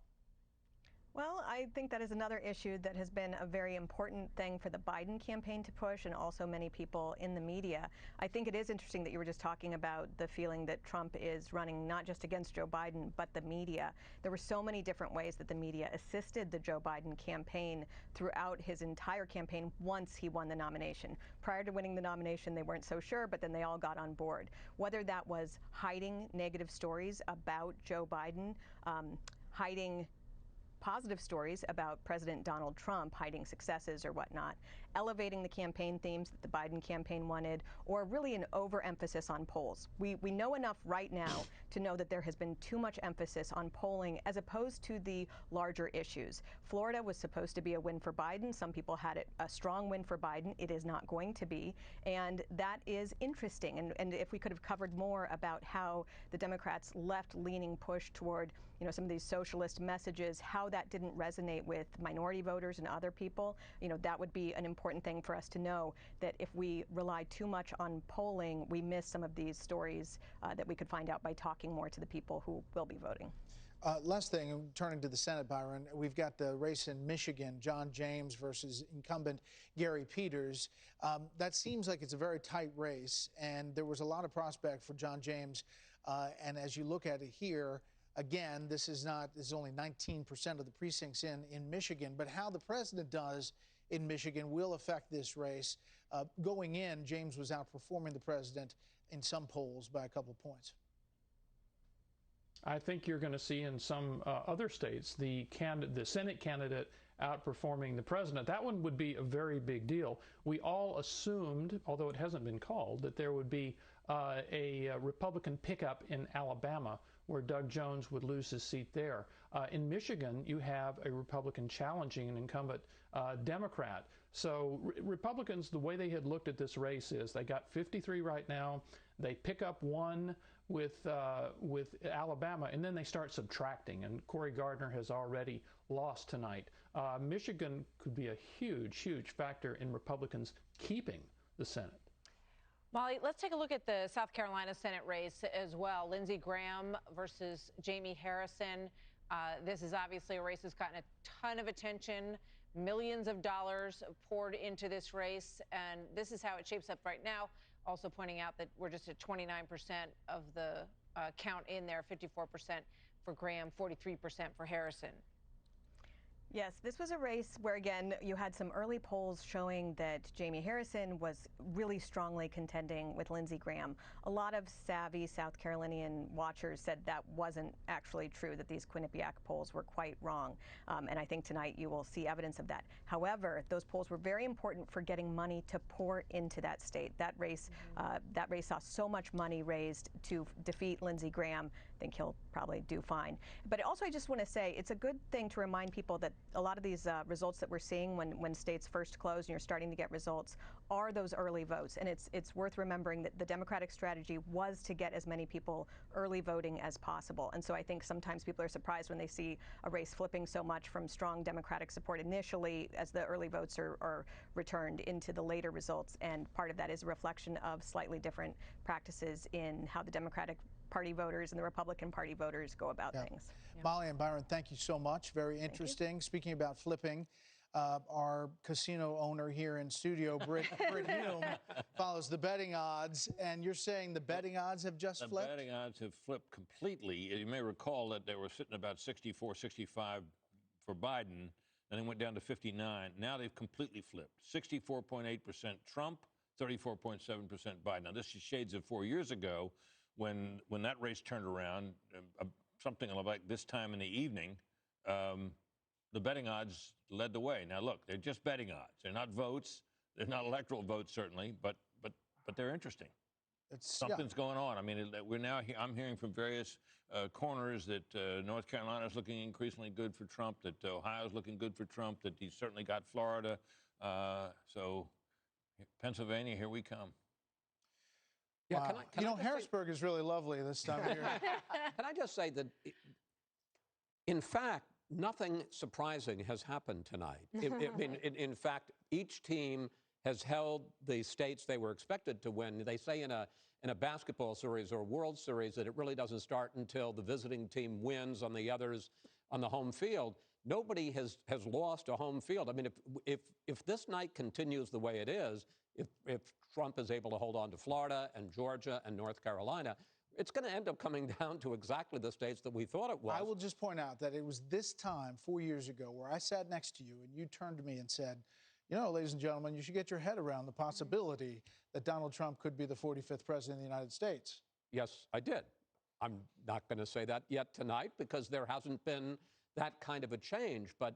Well, I think that is another issue that has been a very important thing for the Biden campaign to push, and also many people in the media. I think it is interesting that you were just talking about the feeling that Trump is running not just against Joe Biden, but the media. There were so many different ways that the media assisted the Joe Biden campaign throughout his entire campaign once he won the nomination. Prior to winning the nomination, they weren't so sure, but then they all got on board. Whether that was hiding negative stories about Joe Biden, hiding positive stories about President Donald Trump, hiding successes or whatnot, elevating the campaign themes that the Biden campaign wanted, or really an overemphasis on polls. We know enough right now to know that there has been too much emphasis on polling as opposed to the larger issues. Florida was supposed to be a win for Biden. Some people had it a strong win for Biden. It is not going to be. And that is interesting. And if we could have covered more about how the Democrats' left-leaning push toward some of these socialist messages, how that didn't resonate with minority voters and other people, that would be an important thing for us to know, that if we rely too much on polling, we miss some of these stories that we could find out by talking more to the people who will be voting. Last thing, turning to the Senate, Byron, we've got the race in Michigan, John James versus incumbent Gary Peters. That seems like it's a very tight race, and there was a lot of prospect for John James. And as you look at it here, again, this is only 19% of the precincts in Michigan, but how the president does in Michigan will affect this race. Going in, James was outperforming the president in some polls by a couple points. I think you're going to see in some other states the Senate candidate outperforming the president. That one would be a very big deal. We all assumed, although it hasn't been called, that there would be a Republican pickup in Alabama, where Doug Jones would lose his seat there. In Michigan, you have a Republican challenging an incumbent Democrat. So Republicans, the way they had looked at this race is they got 53 right now. They pick up one with Alabama, and then they start subtracting. And Cory Gardner has already lost tonight. Michigan could be a huge, huge factor in Republicans keeping the Senate. Molly, let's take a look at the South Carolina Senate race as well. Lindsey Graham versus Jamie Harrison. This is obviously a race that's gotten a ton of attention. Millions of dollars poured into this race, and this is how it shapes up right now. Also pointing out that we're just at 29% of the count in there, 54% for Graham, 43% for Harrison. Yes, this was a race where, again, you had some early polls showing that Jamie Harrison was really strongly contending with Lindsey Graham. A lot of savvy South Carolinian watchers said that wasn't actually true, that these Quinnipiac polls were quite wrong. And I think tonight you will see evidence of that. However, those polls were very important for getting money to pour into that state. That race saw so much money raised to defeat Lindsey Graham. I think he'll probably do fine. But also, I just want to say it's a good thing to remind people that a lot of these results that we're seeing when states first close and you're starting to get results are those early votes. And it's worth remembering that the Democratic strategy was to get as many people early voting as possible. And so I think sometimes people are surprised when they see a race flipping so much from strong Democratic support initially as the early votes are returned into the later results. And part of that is a reflection of slightly different practices in how the Democratic Party voters and the Republican Party voters go about things. Molly and Byron, thank you so much. Very interesting. Speaking about flipping, our casino owner here in studio, Britt Hume, follows the betting odds, and you're saying the betting odds have just flipped? The betting odds have flipped completely. You may recall that they were sitting about 64, 65 for Biden, and they went down to 59. Now they've completely flipped. 64.8% Trump, 34.7% Biden. Now this is shades of 4 years ago, when that race turned around, something like this time in the evening, the betting odds led the way. Now, look, they're just betting odds. They're not votes. They're not electoral votes, certainly, but they're interesting. Something's going on. I mean, I'm hearing from various corners that North Carolina is looking increasingly good for Trump, that Ohio's looking good for Trump, that he's certainly got Florida. So Pennsylvania, here we come. Yeah, Wow. can you I know, just say- Harrisburg is really lovely this time of year. Can I just say that, in fact, nothing surprising has happened tonight. In fact, each team has held the states they were expected to win. They say in a basketball series or World Series that it really doesn't start until the visiting team wins on the others on the home field. Nobody has lost a home field. I mean, if this night continues the way it is, if Trump is able to hold on to Florida and Georgia and North Carolina, it's going to end up coming down to exactly the states that we thought it was. I will just point out that it was this time 4 years ago where I sat next to you and you turned to me and said, you know, ladies and gentlemen, you should get your head around the possibility that Donald Trump could be the 45th president of the United States. Yes, I did. I'm not going to say that yet tonight because there hasn't been that kind of a change. But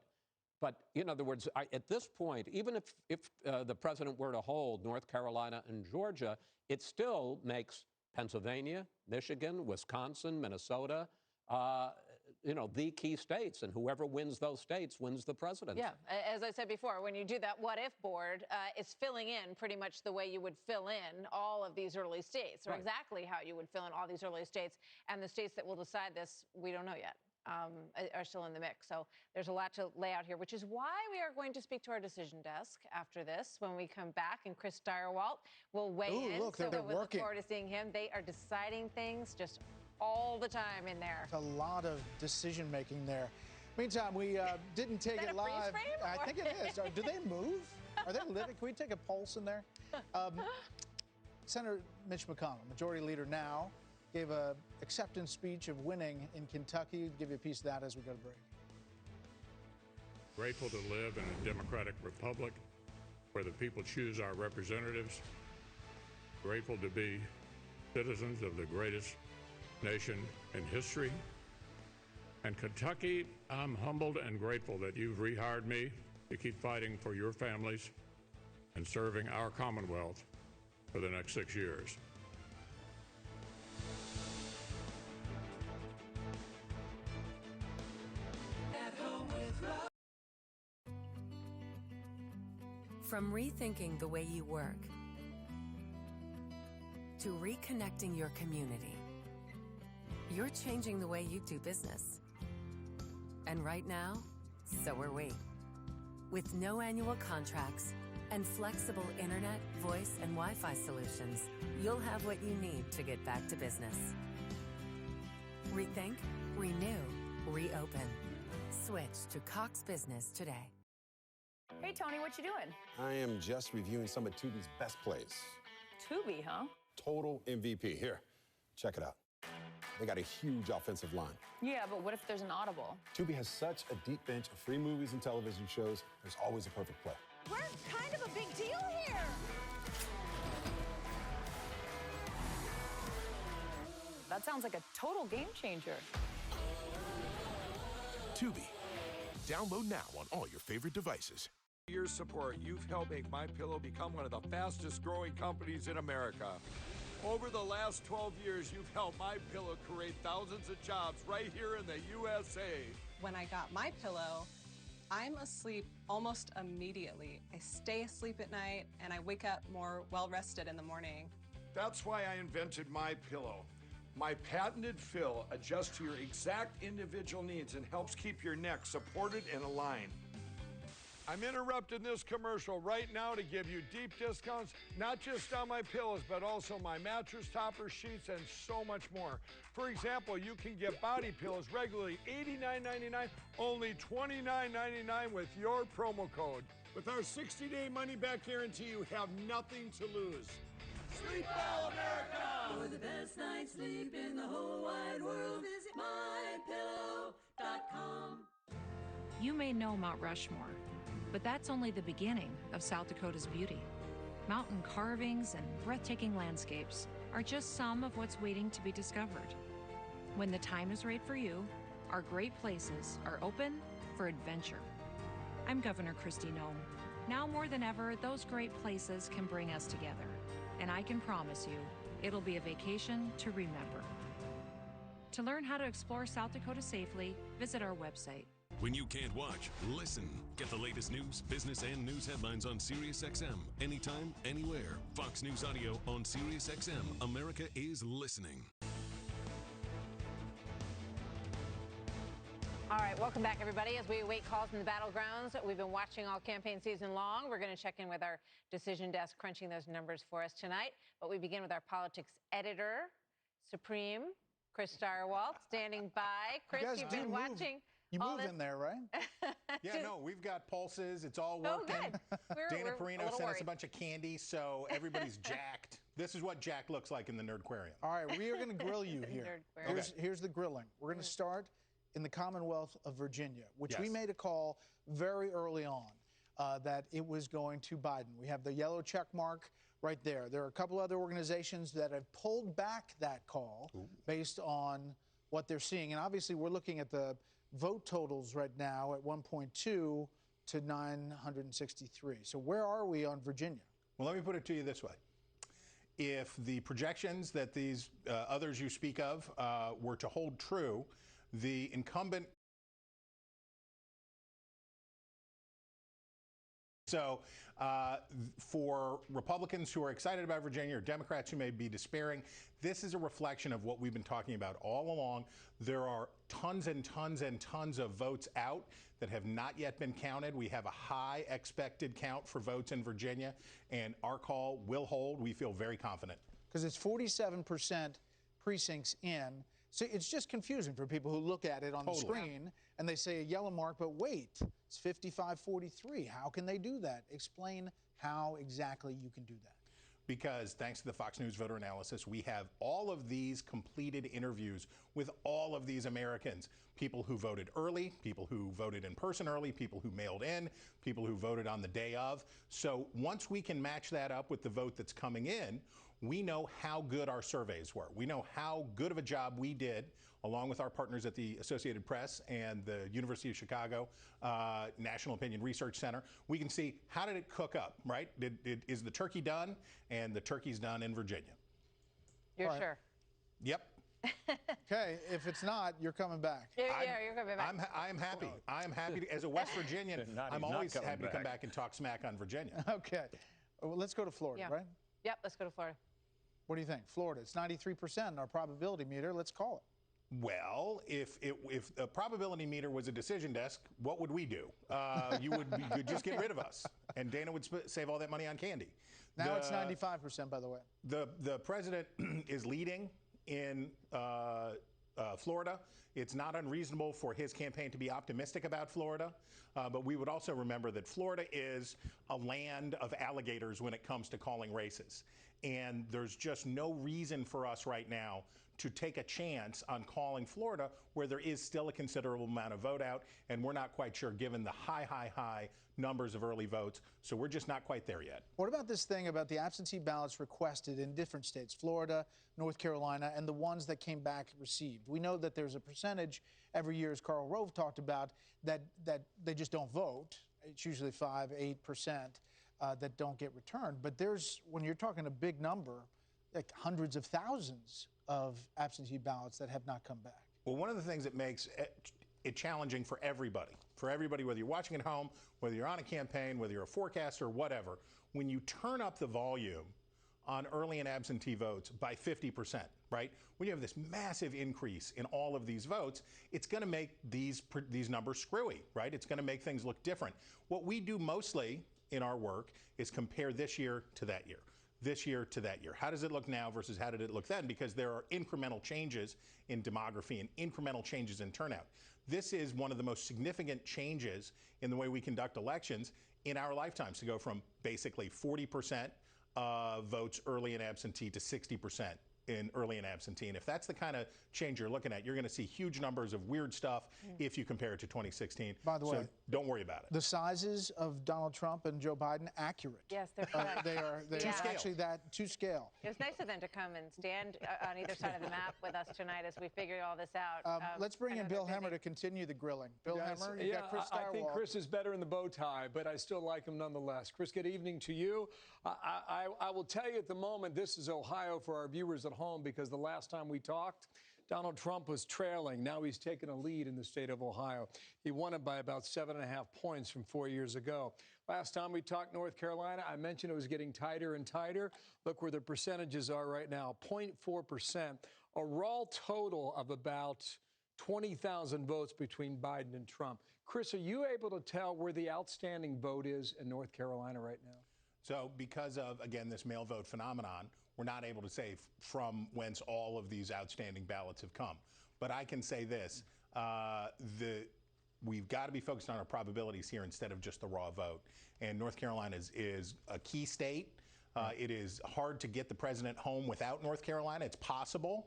in other words, at this point, even if the president were to hold North Carolina and Georgia, it still makes Pennsylvania, Michigan, Wisconsin, Minnesota, the key states. And whoever wins those states wins the presidency. Yeah, as I said before, when you do that what-if board, it's filling in pretty much the way you would fill in all of these early states, or exactly how you would fill in all these early states. And the states that will decide this, we don't know yet. Are still in the mix. So there's a lot to lay out here, which is why we are going to speak to our decision desk after this when we come back. And Chris Stirewalt will weigh in. Look, so they're we look working. forward to seeing him. They are deciding things just all the time in there. It's a lot of decision making there. Meantime, we didn't take it live. I think it is. Do they move? Are they living? Can we take a pulse in there? Senator Mitch McConnell, Majority Leader now, gave an acceptance speech of winning in Kentucky. We'll give you a piece of that as we go to break. Grateful to live in a democratic republic where the people choose our representatives. Grateful to be citizens of the greatest nation in history. And Kentucky, I'm humbled and grateful that you've rehired me to keep fighting for your families and serving our Commonwealth for the next 6 years. From rethinking the way you work to reconnecting your community, you're changing the way you do business. And right now, so are we. With no annual contracts and flexible internet, voice, and Wi-Fi solutions, you'll have what you need to get back to business. Rethink, renew, reopen. Switch to Cox Business today. Hey, Tony, what you doing? I am just reviewing some of Tubi's best plays. Tubi, huh? Total MVP. Here, check it out. They got a huge offensive line. Yeah, but what if there's an audible? Tubi has such a deep bench of free movies and television shows, there's always a perfect play. We're kind of a big deal here. That sounds like a total game changer. Tubi. Download now on all your favorite devices. Your support, you've helped make MyPillow become one of the fastest growing companies in America. Over the last 12 years, you've helped MyPillow create thousands of jobs right here in the USA. When I got MyPillow, I'm asleep almost immediately. I stay asleep at night and I wake up more well-rested in the morning. That's why I invented MyPillow. My patented fill adjusts to your exact individual needs and helps keep your neck supported and aligned. I'm interrupting this commercial right now to give you deep discounts, not just on my pillows, but also my mattress toppers, sheets, and so much more. For example, you can get body pillows regularly $89.99, only $29.99 with your promo code. With our 60-day money-back guarantee, you have nothing to lose. Sleep well, America! For the best night's sleep in the whole wide world, visit MyPillow.com. You may know Mount Rushmore, but that's only the beginning of South Dakota's beauty. Mountain carvings and breathtaking landscapes are just some of what's waiting to be discovered. When the time is right for you, our great places are open for adventure. I'm Governor Kristi Noem. Now more than ever, those great places can bring us together. And I can promise you, it'll be a vacation to remember. To learn how to explore South Dakota safely, visit our website. When you can't watch, listen. Get the latest news, business, and news headlines on SiriusXM. Anytime, anywhere. Fox News Audio on SiriusXM. America is listening. All right, welcome back, everybody. As we await calls in the battlegrounds, we've been watching all campaign season long. We're going to check in with our decision desk crunching those numbers for us tonight. But we begin with our politics editor, Supreme, Chris Stirewalt, standing by. Chris, you've been watching. You move in there, right? Yeah, no, we've got pulses. It's all working. Oh, good. Dana Perino sent us worried. a bunch of candy, so everybody's jacked. This is what Jack looks like in the Nerdquarium. All right, we are going to grill you here. Here's the grilling. We're going to start in the Commonwealth of Virginia, which we made a call very early on that it was going to Biden. We have the yellow check mark right there. There are a couple other organizations that have pulled back that call based on what they're seeing. And obviously, we're looking at the vote totals right now at 1.2 to 963. So where are we on Virginia? Well, let me put it to you this way. If the projections that these others you speak of were to hold true, the incumbent. So for Republicans who are excited about Virginia or Democrats who may be despairing, this is a reflection of what we've been talking about all along. There are tons and tons and tons of votes out that have not yet been counted. We have a high expected count for votes in Virginia, and our call will hold. We feel very confident. Because it's 47% precincts in. So it's just confusing for people who look at it on the screen and they say a yellow mark, but wait, it's 55-43. How can they do that? Explain how exactly you can do that. Because thanks to the Fox News voter analysis, we have all of these completed interviews with all of these Americans. People who voted early, people who voted in person early, people who mailed in, people who voted on the day of. So once we can match that up with the vote that's coming in, we know how good our surveys were. We know how good of a job we did, along with our partners at the Associated Press and the University of Chicago National Opinion Research Center. We can see, how did it cook up, right? Is the turkey done? And the turkey's done in Virginia. You're sure? Yep. Okay, if it's not, you're coming back. Yeah, you're coming back. I'm happy. I'm happy as a West Virginian. I'm always happy to come back and talk smack on Virginia. Okay, well, let's go to Florida, right? Yep, let's go to Florida. What do you think? Florida, it's 93% in our probability meter. Let's call it. Well, if a probability meter was a decision desk, what would we do? You would just get rid of us, and Dana would save all that money on candy. Now it's 95%, by the way. The president is leading in Florida. It's not unreasonable for his campaign to be optimistic about Florida, but we would also remember that Florida is a land of alligators when it comes to calling races. And there's just no reason for us right now to take a chance on calling Florida, where there is still a considerable amount of vote out, and we're not quite sure given the high numbers of early votes. So we're just not quite there yet. What about this thing about the absentee ballots requested in different states, Florida, North Carolina, and the ones that came back received? We know that there's a percentage every year, as Karl Rove talked about, that they just don't vote. It's usually 5-8%. That don't get returned. But there's, when you're talking a big number, like hundreds of thousands of absentee ballots that have not come back. Well, one of the things that makes it challenging for everybody, whether you're watching at home, whether you're on a campaign, whether you're a forecaster, whatever, when you turn up the volume on early and absentee votes by 50%, right? When you have this massive increase in all of these votes, it's going to make these numbers screwy, right? It's going to make things look different. What we do mostly in our work is compare this year to that year, this year to that year. How does it look now versus how did it look then? Because there are incremental changes in demography and incremental changes in turnout. This is one of the most significant changes in the way we conduct elections in our lifetimes, to go from basically 40% votes early and absentee to 60% in early and absentee. And if that's the kind of change you're looking at, you're going to see huge numbers of weird stuff if you compare it to 2016. By the way, don't worry about it. The sizes of Donald Trump and Joe Biden, accurate. Yes, they're correct. They are actually that to scale. It was nice of them to come and stand on either side of the map with us tonight as we figure all this out. Let's bring in Bill Hemmer to continue the grilling. Bill Hemmer, you got Chris Stirewalt. I think Chris is better in the bow tie, but I still like him nonetheless. Chris, good evening to you. I will tell you at the moment, this is Ohio for our viewers at home, because the last time we talked, Donald Trump was trailing. Now he's taken a lead in the state of Ohio. He won it by about 7.5 points from 4 years ago. Last time we talked North Carolina, I mentioned it was getting tighter and tighter. Look where the percentages are right now, 0.4%, a raw total of about 20,000 votes between Biden and Trump. Chris, are you able to tell where the outstanding vote is in North Carolina right now? So because of, again, this mail vote phenomenon, we're not able to say from whence all of these outstanding ballots have come. But I can say this, we've got to be focused on our probabilities here instead of just the raw vote. And North Carolina is a key state. It is hard to get the president home without North Carolina. It's possible.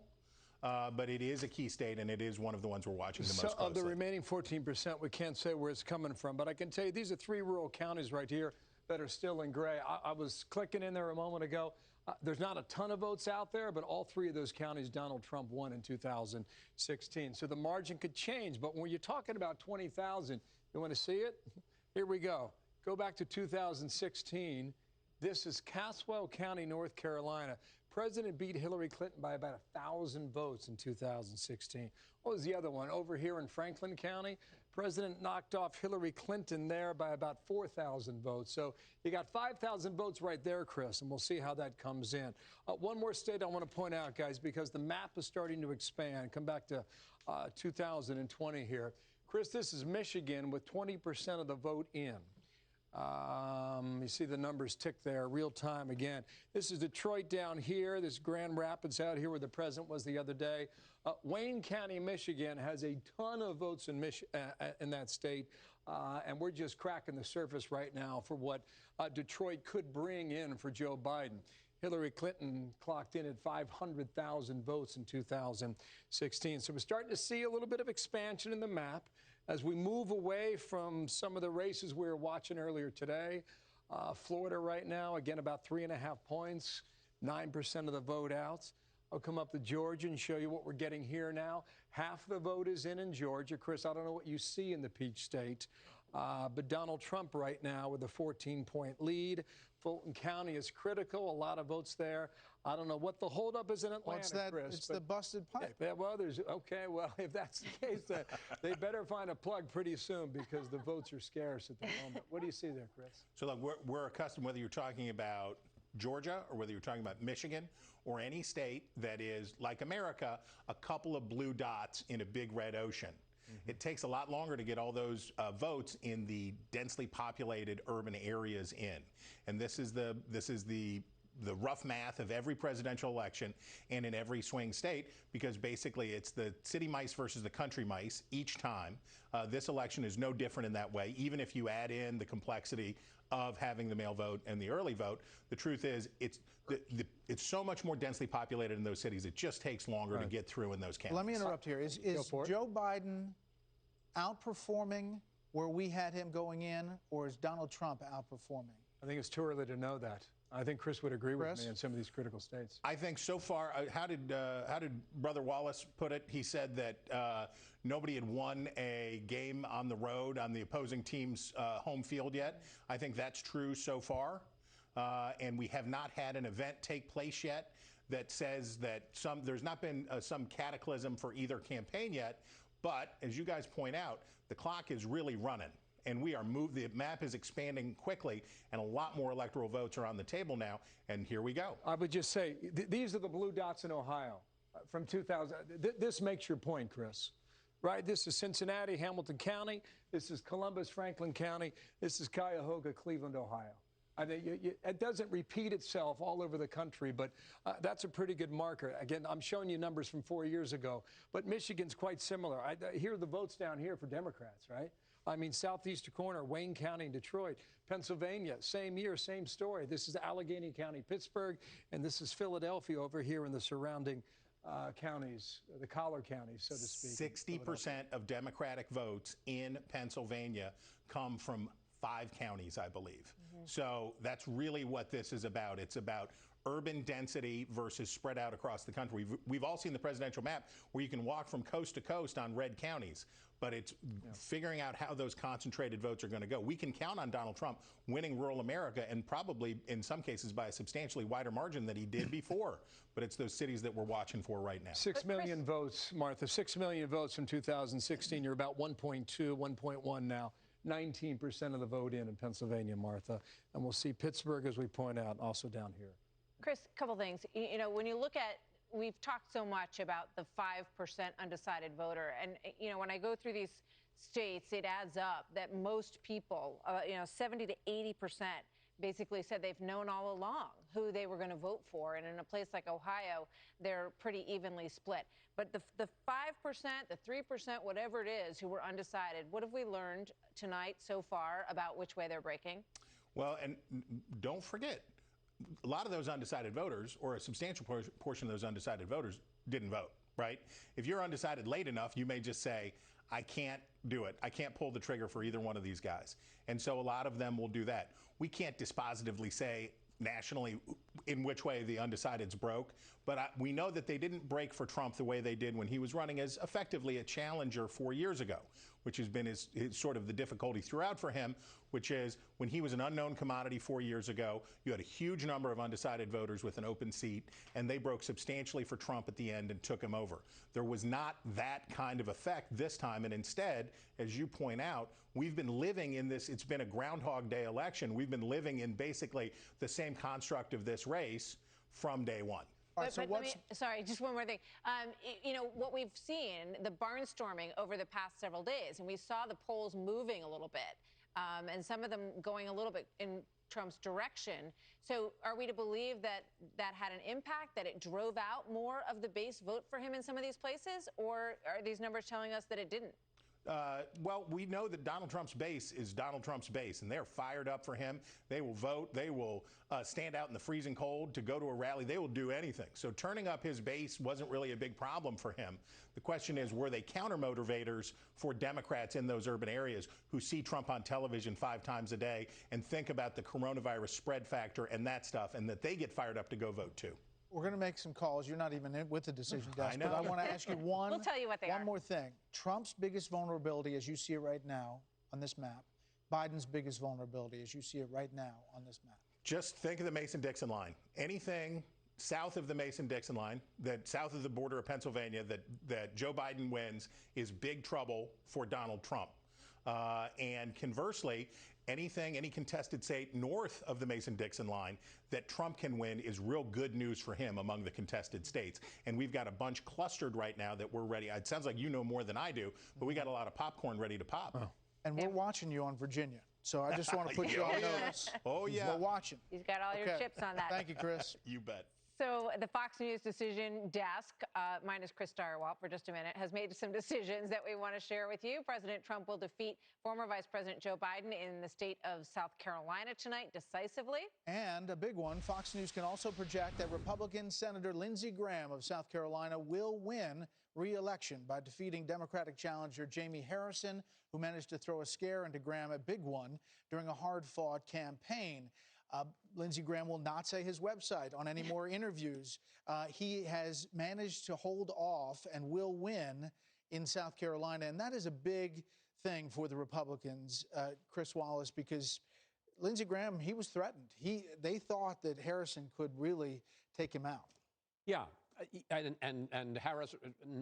But it is a key state, and it is one of the ones we're watching the most closely. Of the remaining 14%, we can't say where it's coming from. But I can tell you these are 3 rural counties right here that are still in gray. I was clicking in there a moment ago. There's not a ton of votes out there, but all 3 of those counties Donald Trump won in 2016. So the margin could change. But when you're talking about 20,000, you want to see it? Here we go. Go back to 2016. This is Caswell County, North Carolina. President beat Hillary Clinton by about 1,000 votes in 2016. What was the other one? Over here in Franklin County, President knocked off Hillary Clinton there by about 4,000 votes. So you got 5,000 votes right there, Chris, and we'll see how that comes in. One more state I want to point out, guys, because the map is starting to expand. Come back to 2020 here. Chris, this is Michigan with 20% of the vote in. You see the numbers tick there, real time again. This is Detroit down here. This is Grand Rapids out here where the president was the other day. Wayne County, Michigan has a ton of votes in that state, and we're just cracking the surface right now for what Detroit could bring in for Joe Biden. Hillary Clinton clocked in at 500,000 votes in 2016. So we're starting to see a little bit of expansion in the map. As we move away from some of the races we were watching earlier today, Florida right now, again, about 3.5 points, 9% of the vote outs. I'll come up to Georgia and show you what we're getting here now. Half the vote is in Georgia. Chris, I don't know what you see in the Peach State, but Donald Trump right now with a 14-point lead. Fulton County is critical, a lot of votes there. I don't know what the holdup is in Atlanta, Chris. It's the busted pipe. Yeah, well, if that's the case, then they better find a plug pretty soon because the votes are scarce at the moment. What do you see there, Chris? So look, we're accustomed, whether you're talking about Georgia or whether you're talking about Michigan or any state that is, like America, a couple of blue dots in a big red ocean. It takes a lot longer to get all those votes in the densely populated urban areas in. And this is the rough math of every presidential election and in every swing state, because basically it's the city mice versus the country mice each time. This election is no different in that way, even if you add in the complexity of having the mail vote and the early vote. The truth is it's so much more densely populated in those cities. It just takes longer to get through in those counties. Let me interrupt here. Is Joe Biden outperforming where we had him going in, or is Donald Trump outperforming? I think it's too early to know that. I think Chris would agree with me in some of these critical states. I think so far, how did Brother Wallace put it? He said that nobody had won a game on the road on the opposing team's home field yet. I think that's true so far. And we have not had an event take place yet that says that there's not been some cataclysm for either campaign yet. But as you guys point out, the clock is really running. And the map is expanding quickly, and a lot more electoral votes are on the table now, and here we go. I would just say, these are the blue dots in Ohio from 2000. This makes your point, Chris, right? This is Cincinnati, Hamilton County. This is Columbus, Franklin County. This is Cuyahoga, Cleveland, Ohio. I mean, it doesn't repeat itself all over the country, but that's a pretty good marker. Again, I'm showing you numbers from 4 years ago, but Michigan's quite similar. Here are the votes down here for Democrats, right? I mean, southeast corner, Wayne County, Detroit. Pennsylvania, same year, same story. This is Allegheny County, Pittsburgh, and this is Philadelphia over here in the surrounding counties, the collar counties, so to speak. 60% of Democratic votes in Pennsylvania come from 5 counties, I believe. So that's really what this is about. It's about urban density versus spread out across the country. We've all seen the presidential map where you can walk from coast to coast on red counties. but it's figuring out how those concentrated votes are going to go. We can count on Donald Trump winning rural America, and probably in some cases by a substantially wider margin than he did before. But it's those cities that we're watching for right now. 6 million votes, Martha. 6 million votes from 2016. You're about 1.2, 1.1 now. 19% of the vote in Pennsylvania, Martha. And we'll see Pittsburgh, as we point out, also down here. Chris, a couple things. You know, when you look at, we've talked so much about the 5% undecided voter. And, you know, when I go through these states, it adds up that most people, 70 to 80%, basically said they've known all along who they were going to vote for. And in a place like Ohio, they're pretty evenly split. But the 5%, the 3%, whatever it is, who were undecided, what have we learned tonight so far about which way they're breaking? Well, and don't forget, a lot of those undecided voters, or a substantial portion of those undecided voters, didn't vote, right? If you're undecided late enough, you may just say, I can't do it. I can't pull the trigger for either one of these guys. And so a lot of them will do that. We can't dispositively say nationally in which way the undecideds broke, but we know that they didn't break for Trump the way they did when he was running as effectively a challenger 4 years ago, which has been his sort of the difficulty throughout for him, which is when he was an unknown commodity 4 years ago, you had a huge number of undecided voters with an open seat, and they broke substantially for Trump at the end and took him over. There was not that kind of effect this time, and instead, as you point out, we've been living in this, it's been a Groundhog Day election. We've been living in basically the same construct of this race from day one. But sorry, just one more thing. You know, what we've seen, the barnstorming over the past several days, and we saw the polls moving a little bit, and some of them going a little bit in Trump's direction. So are we to believe that that had an impact, that it drove out more of the base vote for him in some of these places, or are these numbers telling us that it didn't? Well, we know that Donald Trump's base is Donald Trump's base, and they're fired up for him. They will vote. They will stand out in the freezing cold to go to a rally. They will do anything. So turning up his base wasn't really a big problem for him. The question is, were they counter-motivators for Democrats in those urban areas who see Trump on television 5 times a day and think about the coronavirus spread factor and that stuff, and that they get fired up to go vote too? We're going to make some calls. You're not even in with the decision desk. I know. But I want to ask you one more thing. Trump's biggest vulnerability, as you see it right now on this map, Biden's biggest vulnerability, as you see it right now on this map. Just think of the Mason-Dixon line. Anything south of the Mason-Dixon line, that south of the border of Pennsylvania, that Joe Biden wins is big trouble for Donald Trump. And conversely, any contested state north of the Mason-Dixon line that Trump can win is real good news for him among the contested states. And we've got a bunch clustered right now that we're ready. It sounds like you know more than I do, but we got a lot of popcorn ready to pop. Oh. And we're watching you on Virginia. So I just want to put you on notice. Oh, yeah. We're watching. He's got all your chips on that. Thank you, Chris. You bet. So the Fox News decision desk, minus Chris Stirewalt for just a minute, has made some decisions that we want to share with you. President Trump will defeat former Vice President Joe Biden in the state of South Carolina tonight decisively. And a big one, Fox News can also project that Republican Senator Lindsey Graham of South Carolina will win re-election by defeating Democratic challenger Jamie Harrison, who managed to throw a scare into Graham, a big one, during a hard-fought campaign. Lindsey Graham will not say his website on any more interviews. He has managed to hold off and will win in South Carolina. And that is a big thing for the Republicans, Chris Wallace, because Lindsey Graham, he was threatened. They thought that Harrison could really take him out. Yeah. And Harris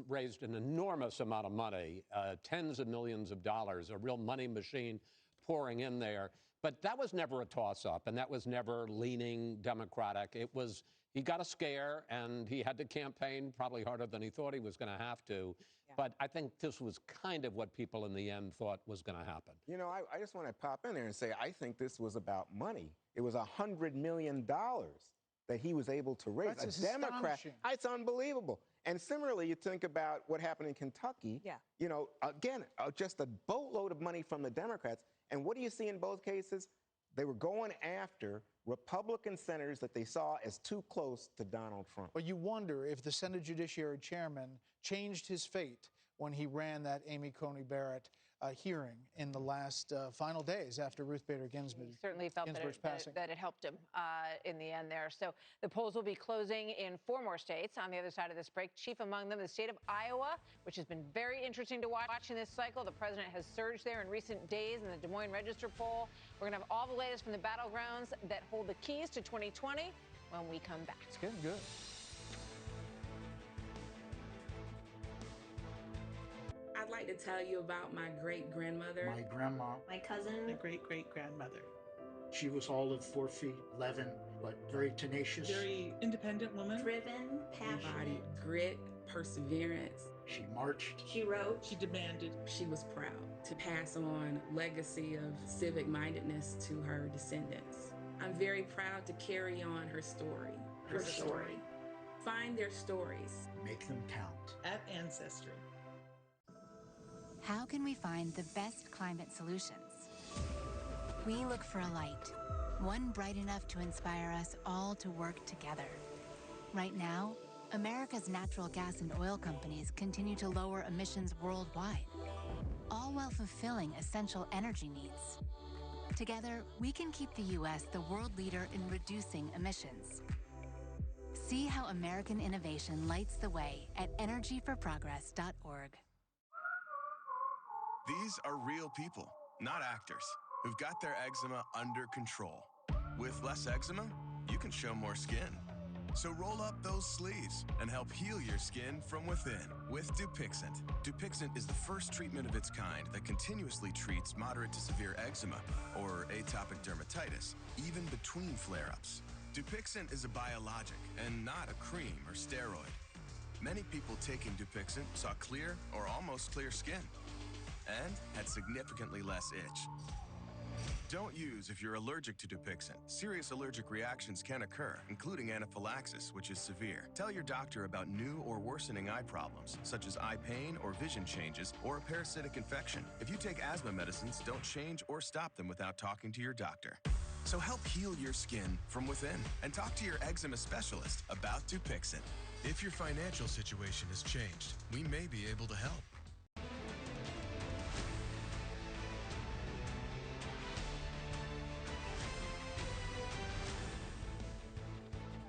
raised an enormous amount of money, tens of millions of dollars, a real money machine pouring in there. But that was never a toss-up, and that was never leaning Democratic. It was, he got a scare, and he had to campaign probably harder than he thought he was going to have to. Yeah. But I think this was kind of what people in the end thought was going to happen. You know, I just want to pop in there and say I think this was about money. It was $100 million that he was able to raise. That's a Democrat. It's unbelievable. And similarly, you think about what happened in Kentucky. Yeah. You know, again, just a boatload of money from the Democrats. And what do you see in both cases? They were going after Republican senators that they saw as too close to Donald Trump. But you wonder if the Senate Judiciary Chairman changed his fate when he ran that Amy Coney Barrett hearing in the last final days after Ruth Bader Ginsburg. He certainly felt that it helped him in the end there. So the polls will be closing in 4 more states on the other side of this break. Chief among them, the state of Iowa, which has been very interesting to watch in this cycle. The president has surged there in recent days in the Des Moines Register poll. We're going to have all the latest from the battlegrounds that hold the keys to 2020 when we come back. It's getting good. I'd like to tell you about my great-grandmother. My grandma. My cousin. My great-great-grandmother. She was all of 4 feet 11, but very tenacious. Very independent woman. Driven, passionate. Embodied grit, perseverance. She marched. She wrote. She demanded. She was proud to pass on legacy of civic mindedness to her descendants. I'm very proud to carry on her story. Her story. Find their stories. Make them count. At Ancestry. How can we find the best climate solutions? We look for a light, one bright enough to inspire us all to work together. Right now, America's natural gas and oil companies continue to lower emissions worldwide, all while fulfilling essential energy needs. Together, we can keep the U.S. the world leader in reducing emissions. See how American innovation lights the way at energyforprogress.org. These are real people, not actors, who've got their eczema under control. With less eczema, you can show more skin. So roll up those sleeves and help heal your skin from within with Dupixent. Dupixent is the first treatment of its kind that continuously treats moderate to severe eczema or atopic dermatitis, even between flare-ups. Dupixent is a biologic and not a cream or steroid. Many people taking Dupixent saw clear or almost clear skin and had significantly less itch. Don't use if you're allergic to Dupixent. Serious allergic reactions can occur, including anaphylaxis, which is severe. Tell your doctor about new or worsening eye problems, such as eye pain or vision changes, or a parasitic infection. If you take asthma medicines, don't change or stop them without talking to your doctor. So help heal your skin from within and talk to your eczema specialist about Dupixent. If your financial situation has changed, we may be able to help.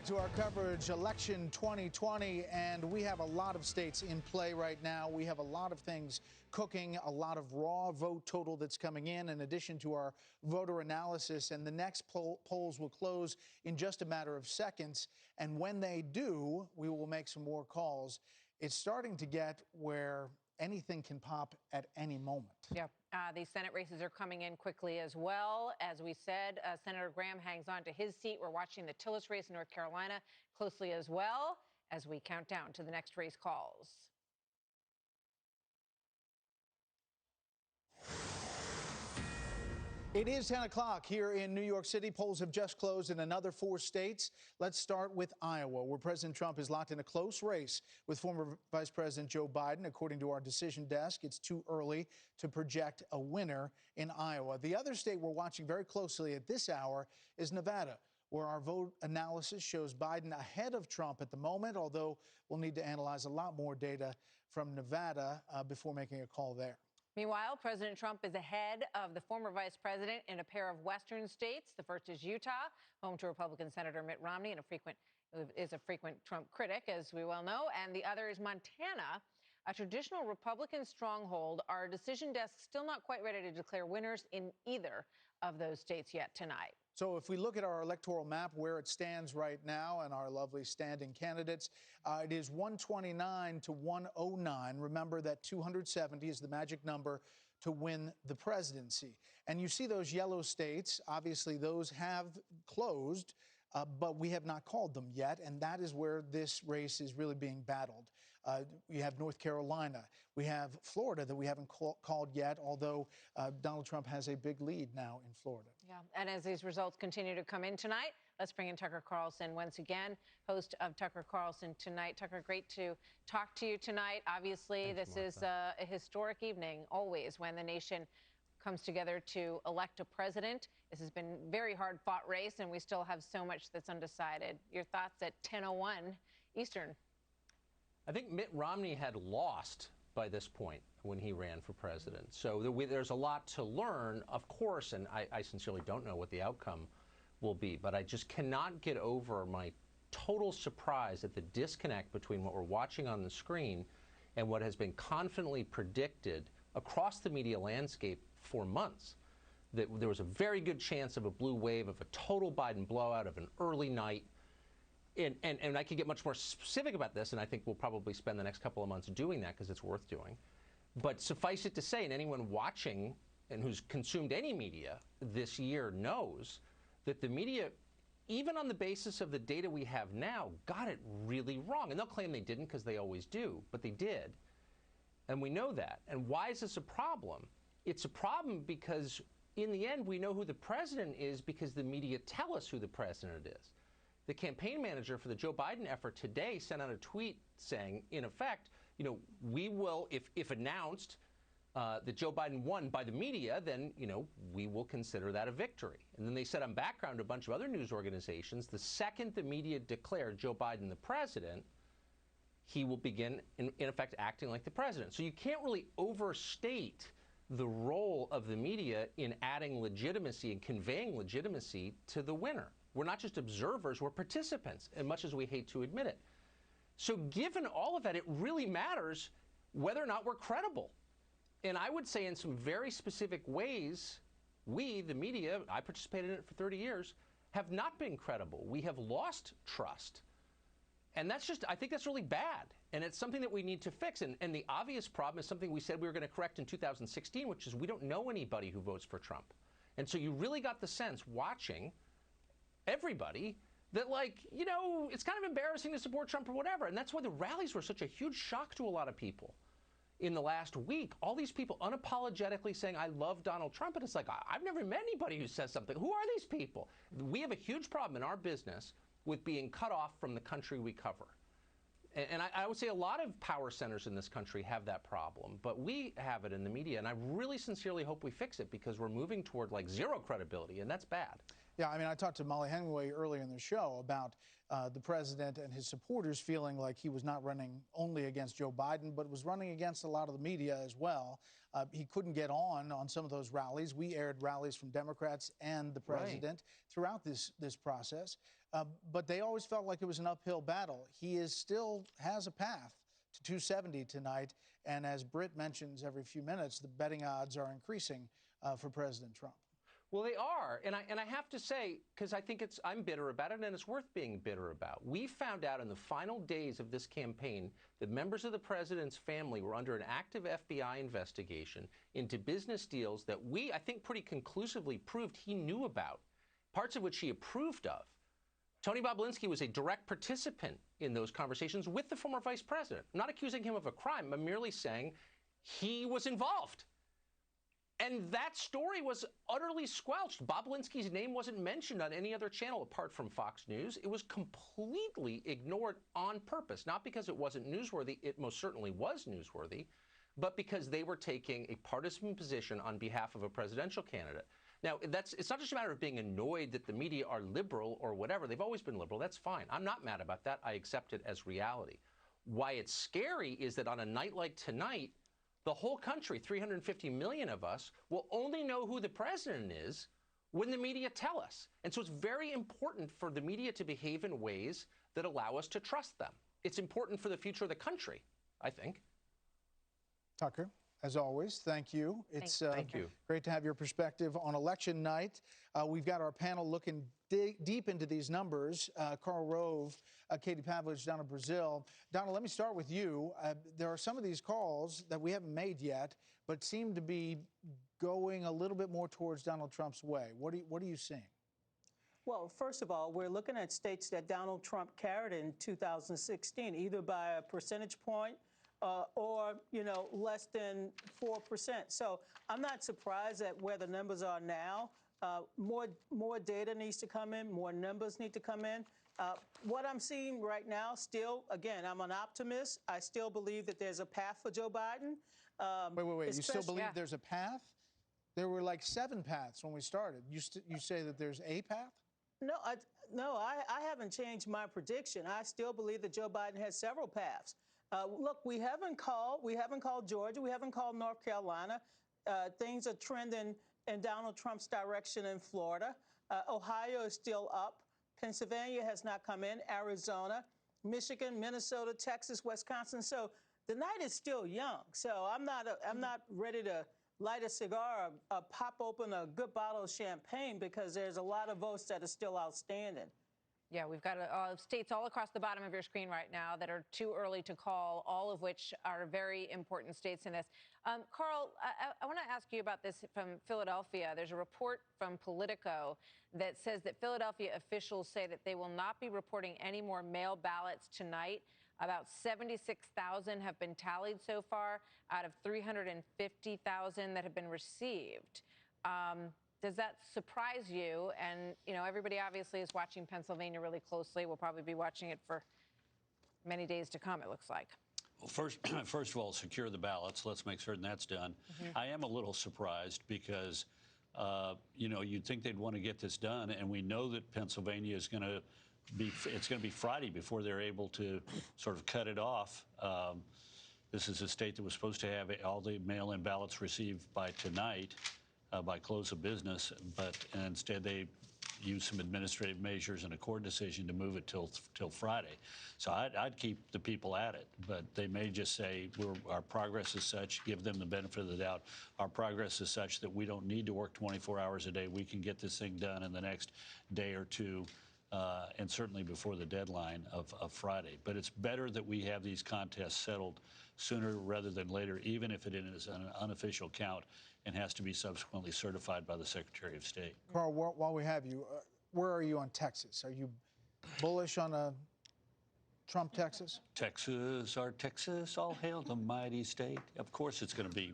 To our coverage, election 2020, and we have a lot of states in play right now. We have a lot of things cooking, a lot of raw vote total that's coming in addition to our voter analysis. And the next polls will close in just a matter of seconds. And when they do, we will make some more calls. It's starting to get where anything can pop at any moment. Yeah. The Senate races are coming in quickly as well. As we said, Senator Graham hangs on to his seat. We're watching the Tillis race in North Carolina closely as well as we count down to the next race calls. It is 10 o'clock here in New York City. Polls have just closed in another 4 states. Let's start with Iowa, where President Trump is locked in a close race with former Vice President Joe Biden. According to our decision desk, it's too early to project a winner in Iowa. The other state we're watching very closely at this hour is Nevada, where our vote analysis shows Biden ahead of Trump at the moment, although we'll need to analyze a lot more data from Nevada before making a call there. Meanwhile, President Trump is ahead of the former vice president in a pair of western states. The first is Utah, home to Republican Senator Mitt Romney, and is a frequent Trump critic, as we well know. And the other is Montana, a traditional Republican stronghold. Our decision desk still not quite ready to declare winners in either of those states yet tonight. So if we look at our electoral map, where it stands right now and our lovely standing candidates, it is 129 to 109. Remember that 270 is the magic number to win the presidency. And you see those yellow states. Obviously, those have closed, but we have not called them yet. And that is where this race is really being battled. We have North Carolina. We have Florida that we haven't called yet, although Donald Trump has a big lead now in Florida. Yeah, and as these results continue to come in tonight, let's bring in Tucker Carlson once again, host of Tucker Carlson Tonight. Tucker, great to talk to you tonight. Obviously, this is a historic evening, always, when the nation comes together to elect a president. This has been a very hard-fought race, and we still have so much that's undecided. Your thoughts at 10:01 Eastern? I think Mitt Romney had lost by this point. when he ran for president. So there's a lot to learn, of course, and I sincerely don't know what the outcome will be, but I just cannot get over my total surprise at the disconnect between what we're watching on the screen and what has been confidently predicted across the media landscape for months. That there was a very good chance of a blue wave, of a total Biden blowout, of an early night. And I could get much more specific about this, and I think we'll probably spend the next couple of months doing that because it's worth doing. But suffice it to say, and anyone watching and who's consumed any media this year knows that the media, even on the basis of the data we have now, got it really wrong. And they'll claim they didn't because they always do, but they did. And we know that. And why is this a problem? It's a problem because in the end, we know who the president is because the media tell us who the president is. The campaign manager for the Joe Biden effort today sent out a tweet saying, in effect, you know, we will, if announced that Joe Biden won by the media, then, you know, we will consider that a victory. And then they said on background to a bunch of other news organizations, the second the media declared Joe Biden the president, he will begin, in effect, acting like the president. So you can't really overstate the role of the media in adding legitimacy and conveying legitimacy to the winner. We're not just observers, we're participants, as much as we hate to admit it. So given all of that, it really matters whether or not we're credible. And I would say in some very specific ways, we, the media, I participated in it for 30 years, have not been credible. We have lost trust. And that's just, I think that's really bad. And it's something that we need to fix. And the obvious problem is something we said we were going to correct in 2016, which is we don't know anybody who votes for Trump. And so you really got the sense watching everybody that, like, you know, it's kind of embarrassing to support Trump or whatever. And that's why the rallies were such a huge shock to a lot of people in the last week. All these people unapologetically saying, I love Donald Trump. And it's like, I've never met anybody who says something. Who are these people? We have a huge problem in our business with being cut off from the country we cover. And I would say a lot of power centers in this country have that problem, but we have it in the media. And I really sincerely hope we fix it because we're moving toward like zero credibility, and that's bad. Yeah, I mean, I talked to Molly Hemingway earlier in the show about the president and his supporters feeling like he was not running only against Joe Biden, but was running against a lot of the media as well. He couldn't get on some of those rallies. We aired rallies from Democrats and the president throughout this process, but they always felt like it was an uphill battle. He still has a path to 270 tonight, and as Britt mentions every few minutes, the betting odds are increasing for President Trump. Well, they are. And I have to say, because I think I'm bitter about it, and it's worth being bitter about. We found out in the final days of this campaign that members of the president's family were under an active FBI investigation into business deals that I think, pretty conclusively proved he knew about, parts of which he approved of. Tony Bobulinski was a direct participant in those conversations with the former vice president. I'm not accusing him of a crime. I'm merely saying he was involved. And that story was utterly squelched. Bobulinski's name wasn't mentioned on any other channel apart from Fox News. It was completely ignored on purpose, not because it wasn't newsworthy. It most certainly was newsworthy, but because they were taking a partisan position on behalf of a presidential candidate. Now, it's not just a matter of being annoyed that the media are liberal or whatever. They've always been liberal. That's fine. I'm not mad about that. I accept it as reality. Why it's scary is that on a night like tonight, the whole country, 350 million of us, will only know who the president is when the media tell us. And so it's very important for the media to behave in ways that allow us to trust them. It's important for the future of the country, I think. Tucker, as always, thank you. It's thank you. Great to have your perspective on election night. We've got our panel looking deep into these numbers. Karl Rove, Katie Pavlich down in Brazil. Donald, let me start with you. There are some of these calls that we haven't made yet, but seem to be going a little bit more towards Donald Trump's way. What are you seeing? Well, first of all, we're looking at states that Donald Trump carried in 2016, either by a percentage point or, you know, less than 4%. So I'm not surprised at where the numbers are now. More data needs to come in. More numbers need to come in. What I'm seeing right now, still, again, I'm an optimist. I still believe that there's a path for Joe Biden. Wait. You still believe there's a path? There were like 7 paths when we started. You say that there's a path? No, I haven't changed my prediction. I still believe that Joe Biden has several paths. Look, we haven't called Georgia. We haven't called North Carolina. Things are trending in Donald Trump's direction in Florida. Ohio is still up. Pennsylvania has not come in. Arizona, Michigan, Minnesota, Texas, Wisconsin. So the night is still young. So I'm not ready to light a cigar or pop open a good bottle of champagne because there's a lot of votes that are still outstanding. Yeah, we've got states all across the bottom of your screen right now that are too early to call, all of which are very important states in this. Carl, I want to ask you about this from Philadelphia. There's a report from Politico that says that Philadelphia officials say that they will not be reporting any more mail ballots tonight. About 76,000 have been tallied so far out of 350,000 that have been received. Does that surprise you? And, you know, everybody obviously is watching Pennsylvania really closely. We'll probably be watching it for many days to come, it looks like. Well, first of all, secure the ballots. Let's make certain that's done. I am a little surprised because, you know, you'd think they'd want to get this done. And we know that Pennsylvania is going to it's going to be Friday before they're able to sort of cut it off. This is a state that was supposed to have all the mail-in ballots received by tonight. By close of business, but instead they used some administrative measures and a court decision to move it till Friday. So I'd keep the people at it, but they may just say our progress is such, give them the benefit of the doubt. Our progress is such that we don't need to work 24 hours a day. We can get this thing done in the next day or two. And certainly before the deadline of Friday. But it's better that we have these contests settled sooner rather than later, even if it is an unofficial count and has to be subsequently certified by the Secretary of State. Carl, while we have you, where are you on Texas? Are you bullish on a Trump Texas? Texas, our Texas, all hail the mighty state. Of course, it's going to be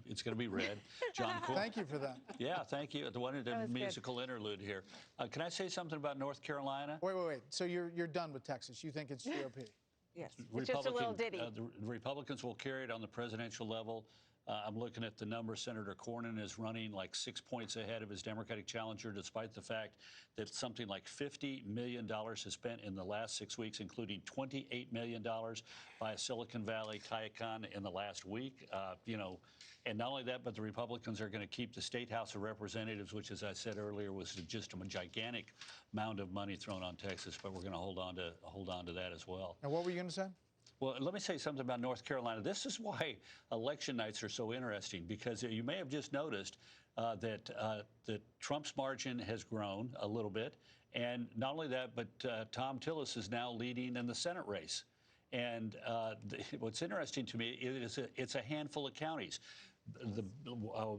red. John Cornyn. Thank you for that. Yeah, thank you. The one in the musical interlude here. Can I say something about North Carolina? Wait. So you're done with Texas? You think it's GOP? Yes. It's just a little ditty. The Republicans will carry it on the presidential level. I'm looking at the numbers. Senator Cornyn is running like 6 points ahead of his Democratic challenger, despite the fact that something like $50 million is spent in the last 6 weeks, including $28 million by Silicon Valley Tycoon in the last week. You know, and not only that, but the Republicans are going to keep the State House of Representatives, which, as I said earlier, was just a gigantic amount of money thrown on Texas. But we're going to hold on to that as well. And what were you going to say? Well, let me say something about North Carolina. This is why election nights are so interesting, because you may have just noticed that Trump's margin has grown a little bit. And not only that, but Tom Tillis is now leading in the Senate race. And what's interesting to me is it's a handful of counties.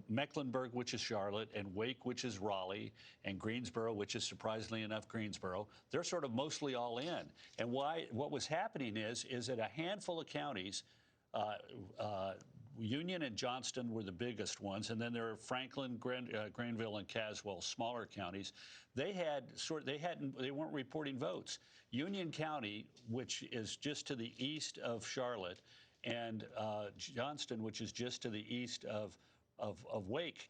Mecklenburg, which is Charlotte, and Wake, which is Raleigh, and Greensboro, which is surprisingly enough Greensboro, they're sort of mostly all in. And what was happening is that a handful of counties, Union and Johnston were the biggest ones, and then there are Franklin, Granville, and Caswell, smaller counties. They weren't reporting votes. Union County, which is just to the east of Charlotte, and Johnston, which is just to the east of Wake,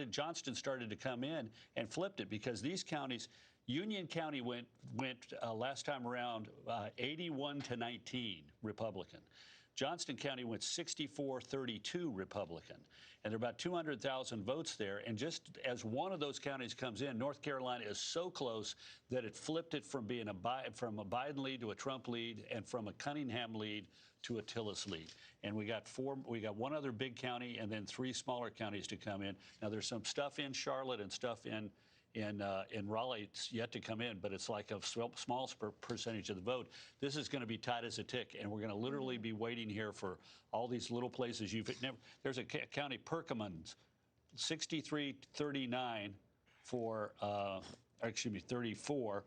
Johnston started to come in and flipped it, because these counties, Union County went last time around 81-19 Republican. Johnston County went 64-32 Republican. And there are about 200,000 votes there. And just as one of those counties comes in, North Carolina is so close that it flipped it from being from a Biden lead to a Trump lead, and from a Cunningham lead to a Tillis lead. And we got one other big county and then 3 smaller counties to come in. Now there's some stuff in Charlotte and stuff in Raleigh yet to come in, but it's like a small percentage of the vote. This is going to be tight as a tick, and we're going to literally be waiting here for all these little places. There's a county, Perkins, 63-39 for, 34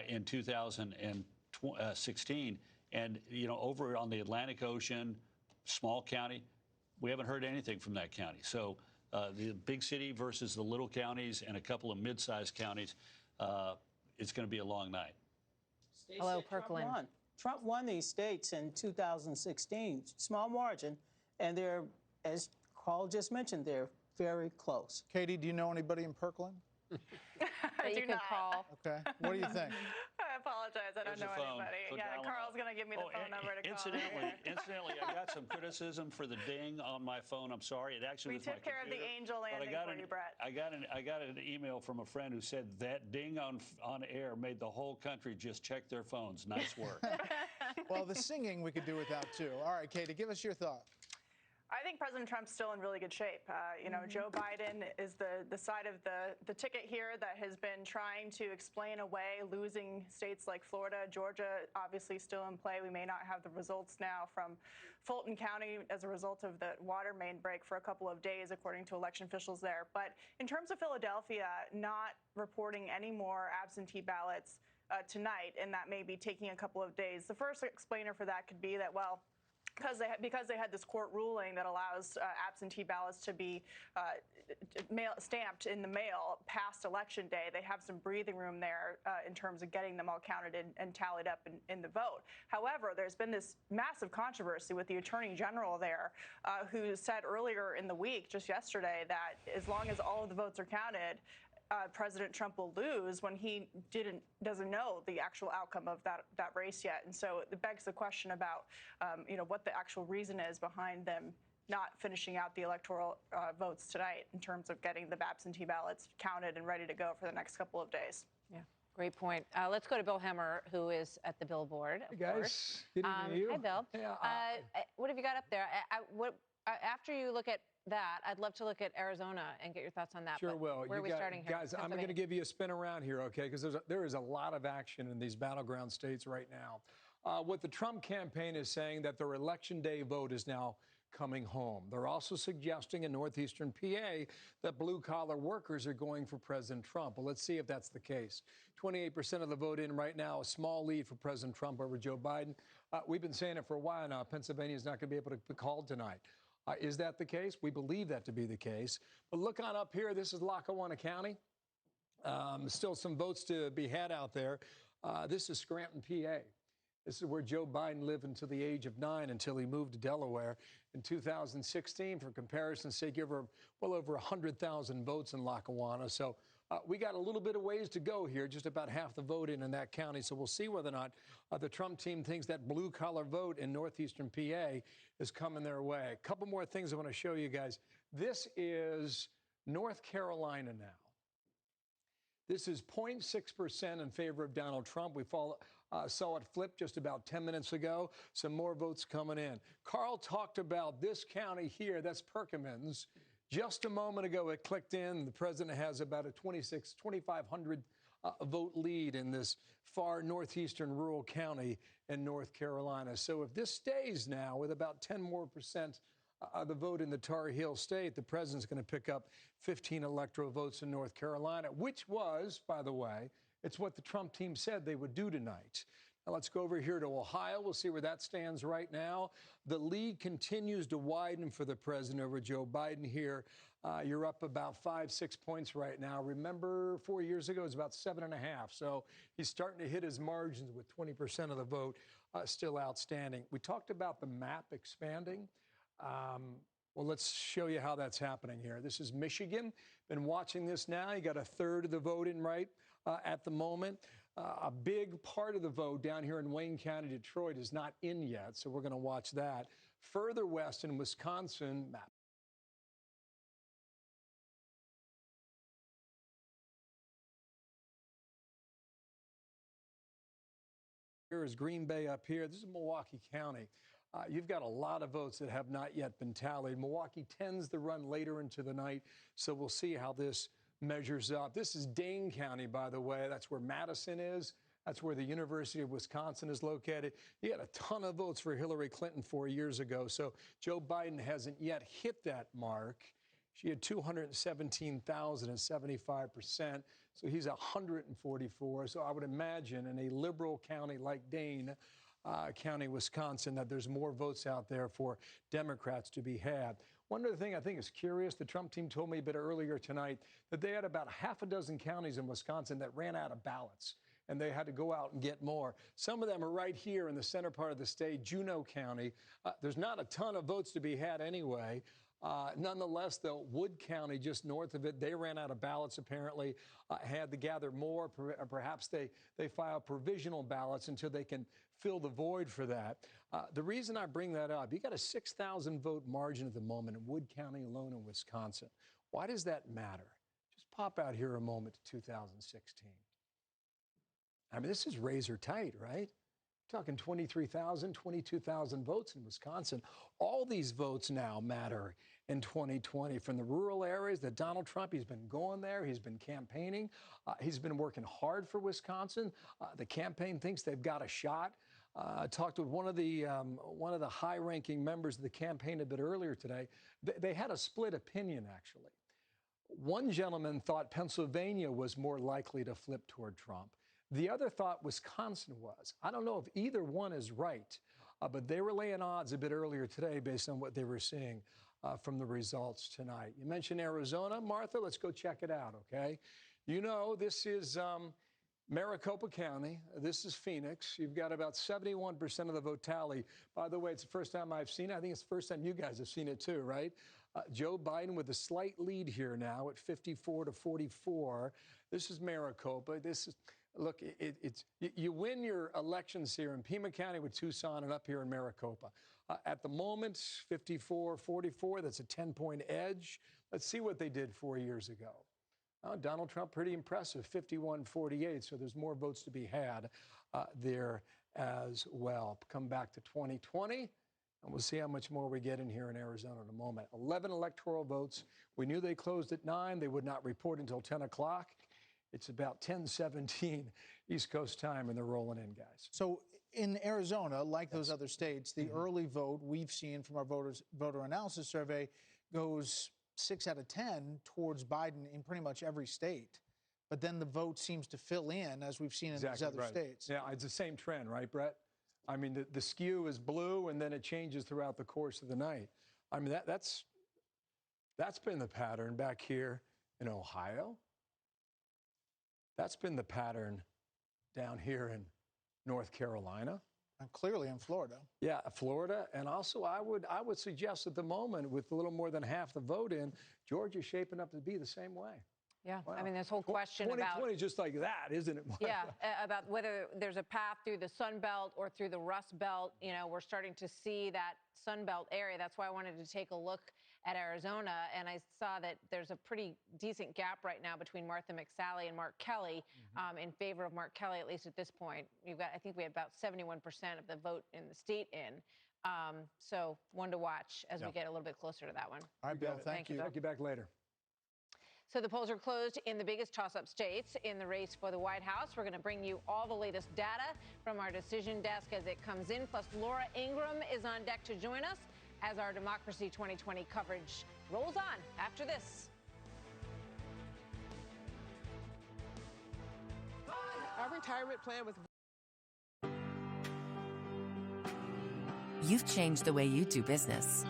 in 2016. And, you know, over on the Atlantic Ocean, small county, we haven't heard anything from that county. So the big city versus the little counties and a couple of mid-sized counties, it's going to be a long night. Hello, Kirkland. Trump won these states in 2016, small margin, and they're, as Carl just mentioned, they're very close. Katie, do you know anybody in Kirkland? that you can call. Okay. What do you think? I apologize. I don't know anybody. Yeah, Carl's going to give me the phone number to call. Incidentally, I got some criticism for the ding on my phone. I'm sorry. It actually was my computer. We took care of the angel landing for you, Brett. I got an email from a friend who said that ding on air made the whole country just check their phones. Nice work. Well, the singing we could do without, too. All right, Katie, give us your thought. I think President Trump's still in really good shape. Joe Biden is the side of the ticket here that has been trying to explain away losing states like Florida. Georgia, obviously still in play. We may not have the results now from Fulton County as a result of the water main break for a couple of days, according to election officials there. But in terms of Philadelphia, not reporting any more absentee ballots tonight, and that may be taking a couple of days. The first explainer for that could be that, well, because they had this court ruling that allows absentee ballots to be stamped in the mail past Election Day, they have some breathing room there in terms of getting them all counted and tallied up in the vote. However, there's been this massive controversy with the Attorney General there, who said earlier in the week, just yesterday, that as long as all of the votes are counted, President Trump will lose when he doesn't know the actual outcome of that race yet. And so it begs the question about, what the actual reason is behind them not finishing out the electoral votes tonight in terms of getting the absentee ballots counted and ready to go for the next couple of days. Yeah, great point. Let's go to Bill Hemmer, who is at the Billboard. Hey, guys. Good evening to you. Hi, Bill. Yeah, what have you got up there? After you look at that, I'd love to look at Arizona and get your thoughts on that. Sure will. Where are we starting here? Guys, I'm going to give you a spin around here, okay? Because there is a lot of action in these battleground states right now. What the Trump campaign is saying that their Election Day vote is now coming home. They're also suggesting in northeastern PA that blue-collar workers are going for President Trump. Well, let's see if that's the case. 28% of the vote in right now, a small lead for President Trump over Joe Biden. We've been saying it for a while now. Pennsylvania is not going to be able to be called tonight. Is that the case? We believe that to be the case. But look on up here. This is Lackawanna County. Still some votes to be had out there. This is Scranton, PA. This is where Joe Biden lived until the age of 9, until he moved to Delaware in 2016. For comparison's sake, well over 100,000 votes in Lackawanna. So we got a little bit of ways to go here, just about half the vote in that county. So we'll see whether or not the Trump team thinks that blue-collar vote in northeastern PA is coming their way. A couple more things I want to show you guys. This is North Carolina now. This is 0.6% in favor of Donald Trump. We saw it flip just about 10 minutes ago. Some more votes coming in. Carl talked about this county here. That's Perkins. Just a moment ago, it clicked in. The president has about a 2,500 vote lead in this far northeastern rural county in North Carolina. So if this stays now with about 10% more of the vote in the Tar Heel state, the president's going to pick up 15 electoral votes in North Carolina, which was, by the way, it's what the Trump team said they would do tonight. Now let's go over here to Ohio. We'll see where that stands right now. The lead continues to widen for the president over Joe Biden here. You're up about 5-6 points right now. Remember, 4 years ago, it was about 7.5. So he's starting to hit his margins with 20% of the vote still outstanding. We talked about the map expanding. Well, let's show you how that's happening here. This is Michigan. Been watching this now. You got a third of the vote in right at the moment. A big part of the vote down here in Wayne County, Detroit, is not in yet, so we're going to watch that. Further west in Wisconsin, map. Here is Green Bay up here. This is Milwaukee County. You've got a lot of votes that have not yet been tallied. Milwaukee tends to run later into the night, so we'll see how this measures up. This is Dane County, by the way. That's where Madison is. That's where the University of Wisconsin is located. You had a ton of votes for Hillary Clinton 4 years ago, so Joe Biden hasn't yet hit that mark. She had 217,000 and 75%, so he's 144. So I would imagine in a liberal county like Dane County, Wisconsin, that there's more votes out there for Democrats to be had. One other thing I think is curious, the Trump team told me a bit earlier tonight that they had about half a dozen counties in Wisconsin that ran out of ballots, and they had to go out and get more. Some of them are right here in the center part of the state, Juneau County. There's not a ton of votes to be had anyway. Nonetheless, though, Wood County, just north of it, they ran out of ballots apparently, had to gather more. Perhaps they file provisional ballots until they can fill the void for that. The reason I bring that up, you got a 6,000 vote margin at the moment in Wood County alone in Wisconsin. Why does that matter? Just pop out here a moment to 2016. I mean, this is razor tight, right? Talking 23,000, 22,000 votes in Wisconsin. All these votes now matter in 2020 from the rural areas that Donald Trump, he's been going there. He's been campaigning. He's been working hard for Wisconsin. The campaign thinks they've got a shot. I talked with one of the high-ranking members of the campaign a bit earlier today. They had a split opinion, actually. One gentleman thought Pennsylvania was more likely to flip toward Trump. The other thought Wisconsin was. I don't know if either one is right, but they were laying odds a bit earlier today based on what they were seeing from the results tonight. You mentioned Arizona. Martha, let's go check it out, okay? You know, this is Maricopa County. This is Phoenix. You've got about 71% of the vote tally. By the way, it's the first time I've seen it. I think it's the first time you guys have seen it too, right? Joe Biden with a slight lead here now at 54 to 44. This is Maricopa. This is... Look, you win your elections here in Pima County with Tucson and up here in Maricopa. At the moment, 54-44, that's a 10-point edge. Let's see what they did 4 years ago. Donald Trump, pretty impressive, 51-48, so there's more votes to be had there as well. Come back to 2020, and we'll see how much more we get in here in Arizona in a moment. 11 electoral votes. We knew they closed at 9. They would not report until 10 o'clock. It's about 10:17 East Coast time, and they're rolling in, guys. So in Arizona, like those other states, the early vote we've seen from our voter analysis survey goes 6 out of 10 towards Biden in pretty much every state. But then the vote seems to fill in, as we've seen in these other states. Yeah, it's the same trend, right, Brett? I mean, the skew is blue, and then it changes throughout the course of the night. I mean, that's been the pattern back here in Ohio. That's been the pattern down here in North Carolina. And clearly in Florida. Yeah, Florida. And also, I would suggest at the moment, with a little more than half the vote in, Georgia's shaping up to be the same way. Yeah, wow. I mean, this whole question 2020 just like that, isn't it? Yeah, about whether there's a path through the Sun Belt or through the Rust Belt. You know, we're starting to see that Sun Belt area. That's why I wanted to take a look at Arizona, and I saw that there's a pretty decent gap right now between Martha McSally and Mark Kelly, in favor of Mark Kelly, at least at this point. I think we had about 71% of the vote in the state in. So one to watch as we get a little bit closer to that one. All right, Bill, thank you. Talk you back later. So the polls are closed in the biggest toss-up states in the race for the White House. We're going to bring you all the latest data from our decision desk as it comes in. Plus, Laura Ingraham is on deck to join us as our Democracy 2020 coverage rolls on after this. Our retirement plan was... You've changed the way you do business.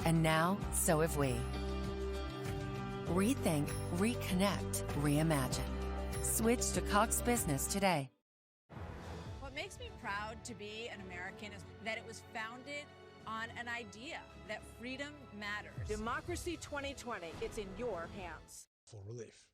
And now, so have we. Rethink, reconnect, reimagine. Switch to Cox Business today. What makes me proud to be an American is that it was founded on an idea that freedom matters. Democracy 2020, it's in your hands. For relief.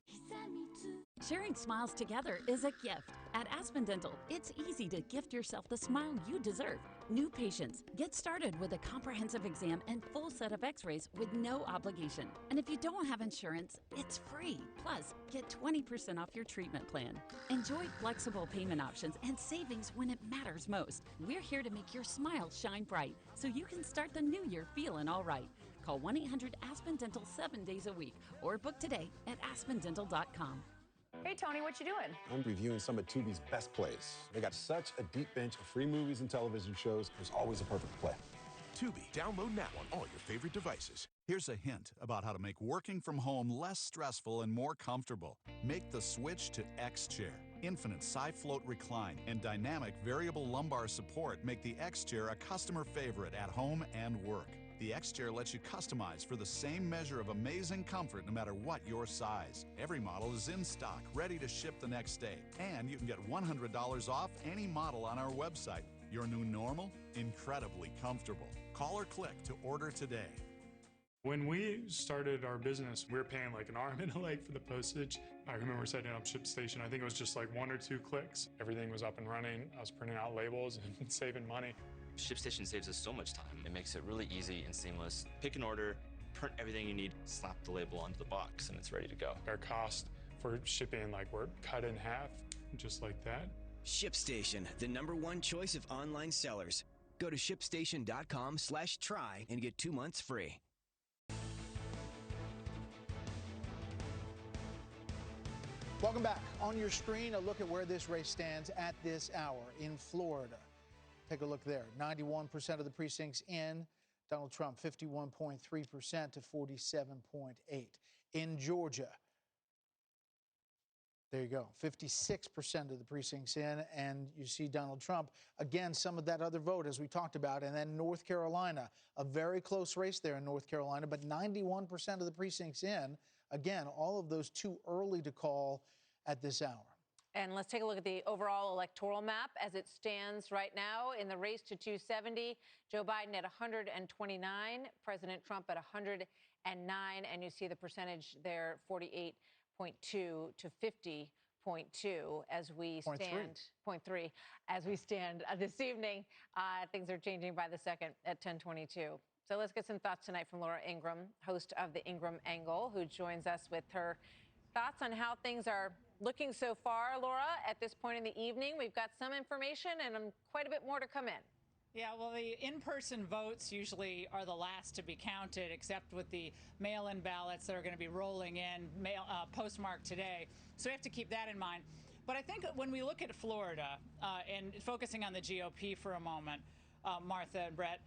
Sharing smiles together is a gift. At Aspen Dental, it's easy to gift yourself the smile you deserve. New patients, get started with a comprehensive exam and full set of x-rays with no obligation. And if you don't have insurance, it's free. Plus, get 20% off your treatment plan. Enjoy flexible payment options and savings when it matters most. We're here to make your smile shine bright so you can start the new year feeling all right. Call 1-800-ASPEN-DENTAL 7 days a week or book today at aspendental.com. Hey, Tony, what you doing? I'm reviewing some of Tubi's best plays. They got such a deep bench of free movies and television shows. There's always a perfect play. Tubi. Download now on all your favorite devices. Here's a hint about how to make working from home less stressful and more comfortable. Make the switch to X-Chair. Infinite side-float recline and dynamic variable lumbar support make the X-Chair a customer favorite at home and work. The X-Chair lets you customize for the same measure of amazing comfort no matter what your size. Every model is in stock, ready to ship the next day. And you can get $100 off any model on our website. Your new normal? Incredibly comfortable. Call or click to order today. When we started our business, we were paying like an arm and a leg for the postage. I remember setting up ShipStation. I think it was just like 1 or 2 clicks. Everything was up and running. I was printing out labels and saving money. ShipStation saves us so much time. It makes it really easy and seamless. Pick an order, print everything you need, slap the label onto the box, and it's ready to go. Our cost for shipping, like, we're cut in half, just like that. ShipStation, the #1 choice of online sellers. Go to shipstation.com/try and get 2 months free. Welcome back. On your screen, a look at where this race stands at this hour in Florida. Take a look there. 91% of the precincts in. Donald Trump, 51.3% to 47.8%. In Georgia, there you go, 56% of the precincts in, and you see Donald Trump. Again, some of that other vote, as we talked about. And then North Carolina, a very close race there in North Carolina, but 91% of the precincts in. Again, all of those too early to call at this hour. And let's take a look at the overall electoral map as it stands right now. In the race to 270, Joe Biden at 129, President Trump at 109, and you see the percentage there, 48.2 to 50.2 as we stand. 0.3 as we stand this evening. Things are changing by the second at 10:22. So let's get some thoughts tonight from Laura Ingraham, host of the Ingraham Angle, who joins us with her thoughts on how things are looking so far. Laura, at this point in the evening, we've got some information and quite a bit more to come in. Yeah, well, the in-person votes usually are the last to be counted, except with the mail-in ballots that are going to be rolling in, postmarked today. So we have to keep that in mind. But I think when we look at Florida and focusing on the GOP for a moment, Martha and Brett,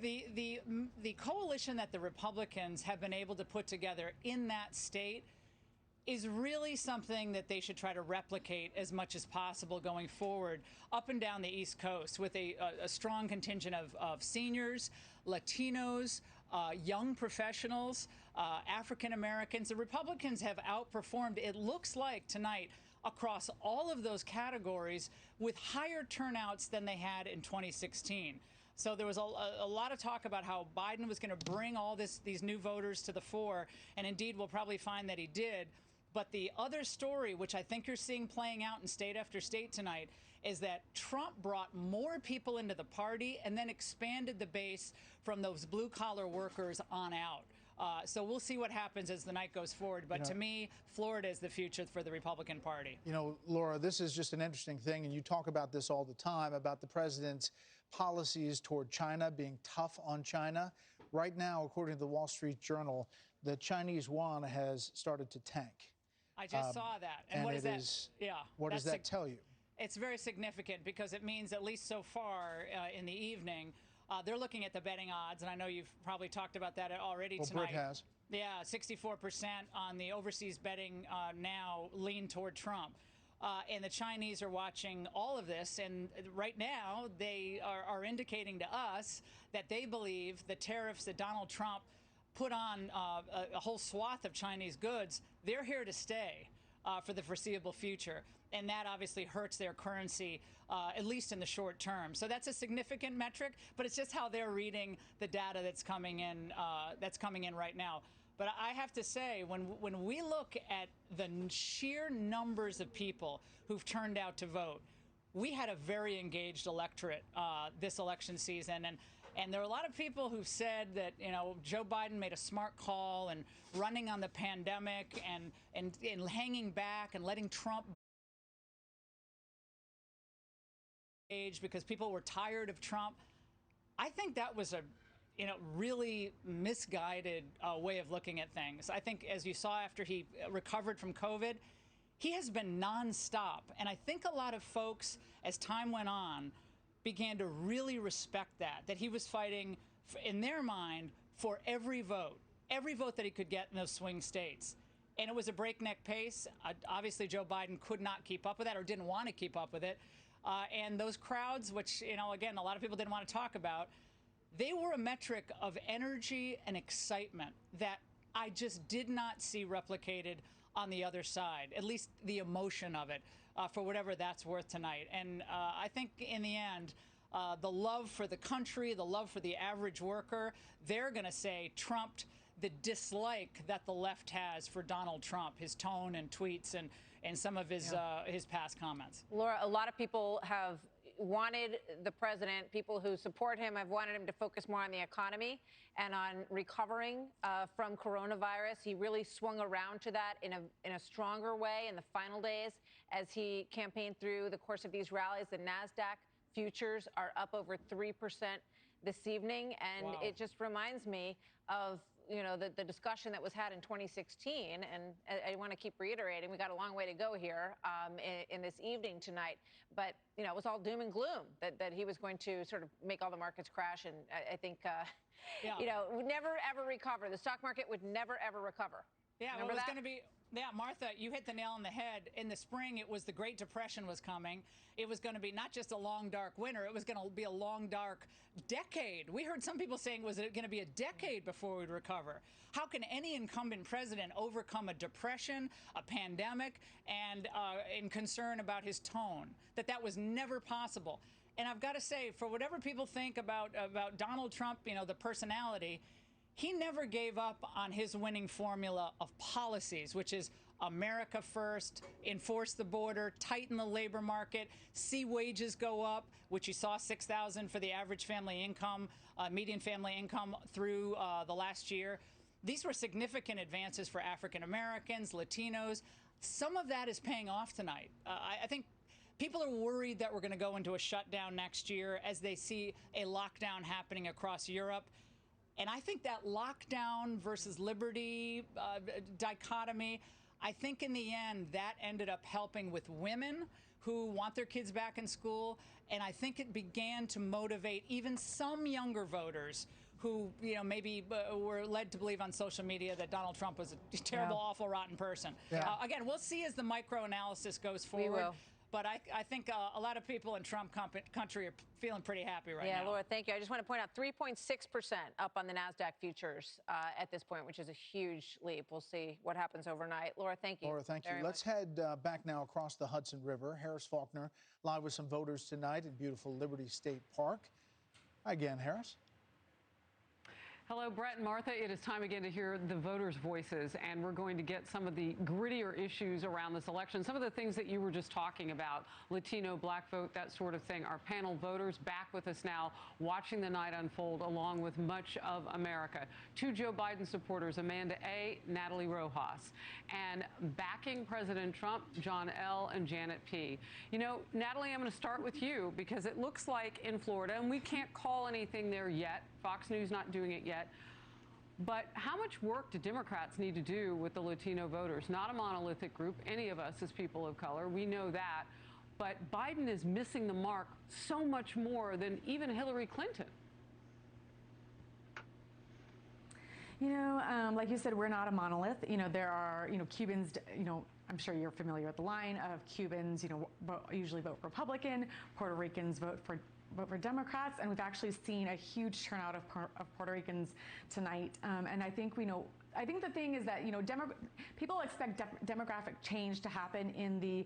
the coalition that the Republicans have been able to put together in that state is really something that they should try to replicate as much as possible going forward up and down the East Coast with a strong contingent of seniors, Latinos, young professionals, African Americans. The Republicans have outperformed, it looks like tonight, across all of those categories with higher turnouts than they had in 2016. So there was a lot of talk about how Biden was going to bring all these new voters to the fore, and indeed we'll probably find that he did. But the other story, which I think you're seeing playing out in state after state tonight, is that Trump brought more people into the party and then expanded the base from those blue-collar workers on out. So we'll see what happens as the night goes forward. But to me, Florida is the future for the Republican Party. You know, Laura, this is just an interesting thing, and you talk about this all the time, about the president's policies toward China, being tough on China. Right now, according to the Wall Street Journal, the Chinese yuan has started to tank. I just saw that. And what is that? What does that tell you? It's very significant because it means, at least so far in the evening, they're looking at the betting odds, and I know you've probably talked about that already tonight. Britt has. Yeah, 64% on the overseas betting now lean toward Trump. And the Chinese are watching all of this, and right now they are indicating to us that they believe the tariffs that Donald Trump put on a whole swath of Chinese goods, they're here to stay for the foreseeable future. And that obviously hurts their currency, at least in the short term. So that's a significant metric, but it's just how they're reading the data that's coming in right now. But I have to say, when we look at the sheer numbers of people who've turned out to vote, we had a very engaged electorate this election season. And there are a lot of people who've said that, you know, Joe Biden made a smart call and running on the pandemic and hanging back and letting Trump age because people were tired of Trump. I think that was a really misguided way of looking at things. I think, as you saw after he recovered from COVID, he has been nonstop. And I think a lot of folks, as time went on, began to really respect that he was fighting, in their mind, for every vote that he could get in those swing states. And it was a breakneck pace. Obviously, Joe Biden could not keep up with that or didn't want to keep up with it. And those crowds, which, again, a lot of people didn't want to talk about, they were a metric of energy and excitement that I just did not see replicated on the other side, at least the emotion of it, for whatever that's worth tonight. And I think in the end, the love for the country, the love for the average worker, they're going to say trumped the dislike that the left has for Donald Trump, his tone and tweets and some of his past comments. Laura, a lot of people have wanted the president, people who support him have wanted him to focus more on the economy and on recovering from coronavirus. He really swung around to that in a stronger way in the final days as he campaigned through the course of these rallies. The NASDAQ futures are up over 3% this evening, and it just reminds me of the discussion that was had in 2016, and I want to keep reiterating, we got a long way to go here in this evening tonight, but it was all doom and gloom that he was going to sort of make all the markets crash, and I think would never ever recover. The stock market would never ever recover. Yeah, well, it was going to be. Yeah, Martha, you hit the nail on the head. In the spring, it was the Great Depression was coming. It was going to be not just a long, dark winter. It was going to be a long, dark decade. We heard some people saying, was it going to be a decade before we'd recover? How can any incumbent president overcome a depression, a pandemic, and in concern about his tone? That was never possible. And I've got to say, for whatever people think about Donald Trump, the personality, he never gave up on his winning formula of policies, which is America first, enforce the border, tighten the labor market, see wages go up, which you saw $6,000 for the average family income, median family income through the last year. These were significant advances for African Americans, Latinos. Some of that is paying off tonight. I think people are worried that we're going to go into a shutdown next year as they see a lockdown happening across Europe. And I think that lockdown versus liberty dichotomy, I think in the end that ended up helping with women who want their kids back in school. And I think it began to motivate even some younger voters who, maybe were led to believe on social media that Donald Trump was a terrible, awful, rotten person. Yeah. Again, we'll see as the micro-analysis goes forward. We will. But I think a lot of people in Trump country are feeling pretty happy right now. Yeah, Laura, thank you. I just want to point out 3.6% up on the NASDAQ futures at this point, which is a huge leap. We'll see what happens overnight. Laura, thank you. Laura, thank you. Let's head back now across the Hudson River. Harris Faulkner live with some voters tonight in beautiful Liberty State Park. Hi again, Harris. Hello, Brett and Martha. It is time again to hear the voters' voices, and we're going to get some of the grittier issues around this election, some of the things that you were just talking about, Latino, black vote, that sort of thing. Our panel voters back with us now, watching the night unfold along with much of America. Two Joe Biden supporters, Amanda A., Natalie Rojas, and backing President Trump, John L. and Janet P. Natalie, I'm going to start with you because it looks like in Florida, and we can't call anything there yet, Fox News not doing it yet. But how much work do Democrats need to do with the Latino voters? Not a monolithic group, any of us as people of color, we know that. But Biden is missing the mark so much more than even Hillary Clinton. Like you said, we're not a monolith. There are, Cubans, I'm sure you're familiar with the line of Cubans, usually vote Republican, Puerto Ricans vote for Democrats, and we've actually seen a huge turnout of Puerto Ricans tonight. And I think I think the thing is that people expect demographic change to happen in the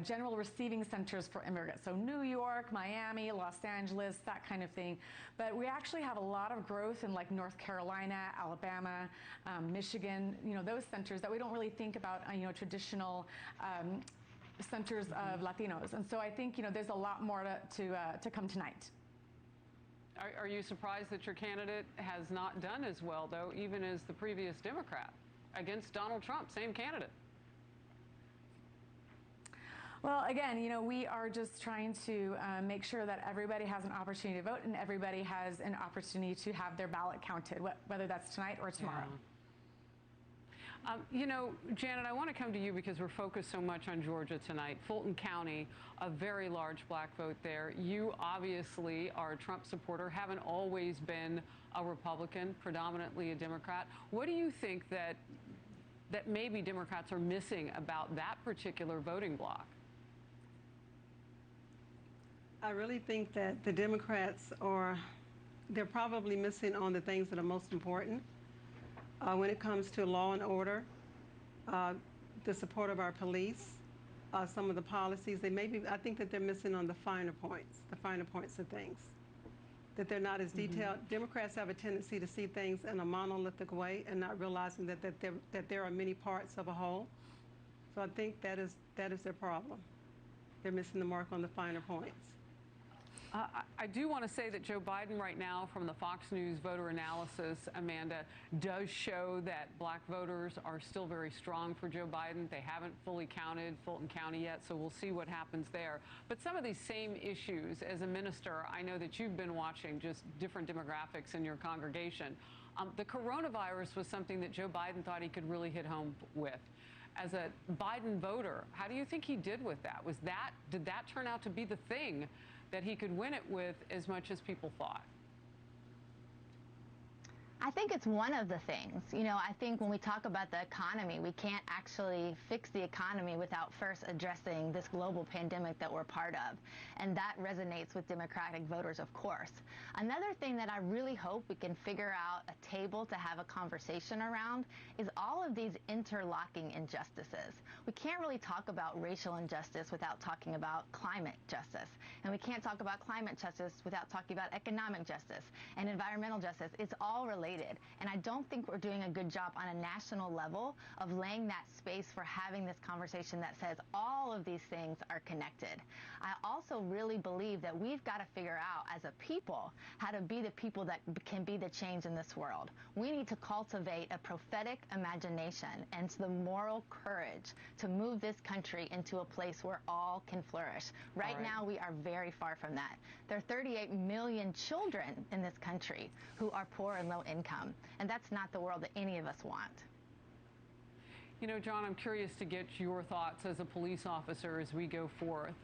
general receiving centers for immigrants, so New York, Miami, Los Angeles, that kind of thing. But we actually have a lot of growth in like North Carolina, Alabama, Michigan, those centers that we don't really think about, traditional centers of Latinos. And so I think, there's a lot more to come tonight. Are you surprised that your candidate has not done as well, though, even as the previous Democrat against Donald Trump, same candidate? Well, again, we are just trying to make sure that everybody has an opportunity to vote and everybody has an opportunity to have their ballot counted, whether that's tonight or tomorrow. Yeah. Janet, I want to come to you because we're focused so much on Georgia tonight. Fulton County, a very large black vote there. You obviously are a Trump supporter, haven't always been a Republican, predominantly a Democrat. What do you think that maybe Democrats are missing about that particular voting bloc? I really think that the Democrats they're probably missing on the things that are most important. When it comes to law and order, the support of our police, some of the policies. I think that they're missing on the finer points of things. That they're not as detailed. Democrats have a tendency to see things in a monolithic way and not realizing that there are many parts of a whole. So I think that is their problem. They're missing the mark on the finer points. I do want to say that Joe Biden right now, from the Fox News voter analysis, Amanda, does show that black voters are still very strong for Joe Biden. They haven't fully counted Fulton County yet, so we'll see what happens there. But some of these same issues, as a minister, I know that you've been watching just different demographics in your congregation. The coronavirus was something that Joe Biden thought he could really hit home with. As a Biden voter, how do you think he did with that? Did that turn out to be the thing that he could win it with as much as people thought? I think it's one of the things. You know, I think when we talk about the economy, we can't actually fix the economy without first addressing this global pandemic that we're part of. And that resonates with Democratic voters, of course. Another thing that I really hope we can figure out a table to have a conversation around is all of these interlocking injustices. We can't really talk about racial injustice without talking about climate justice. And we can't talk about climate justice without talking about economic justice and environmental justice. It's all related. And I don't think we're doing a good job on a national level of laying that space for having this conversation that says all of these things are connected. I also really believe that we've got to figure out as a people how to be the people that can be the change in this world. We need to cultivate a prophetic imagination and the moral courage to move this country into a place where all can flourish. Right now, we are very far from that. There are 38 million children in this country who are poor and low income, and that's not the world that any of us want. You know, John, I'm curious to get your thoughts as a police officer as we go forth.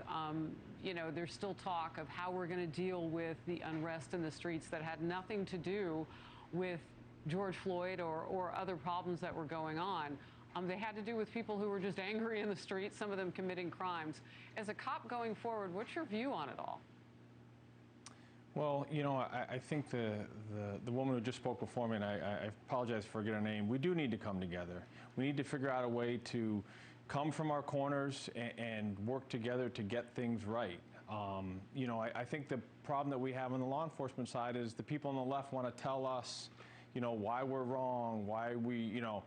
You know, there's still talk of how we're going to deal with the unrest in the streets that had nothing to do with George Floyd or other problems that were going on. They had to do with people who were just angry in the streets, some of them committing crimes. As a cop going forward, what's your view on it all? Well, you know, I think the woman who just spoke before me, and I apologize for forgetting her name, we do need to come together. We need to figure out a way to come from our corners and work together to get things right. You know, I think the problem that we have on the law enforcement side is the people on the left want to tell us, you know, why we're wrong, why we, you know,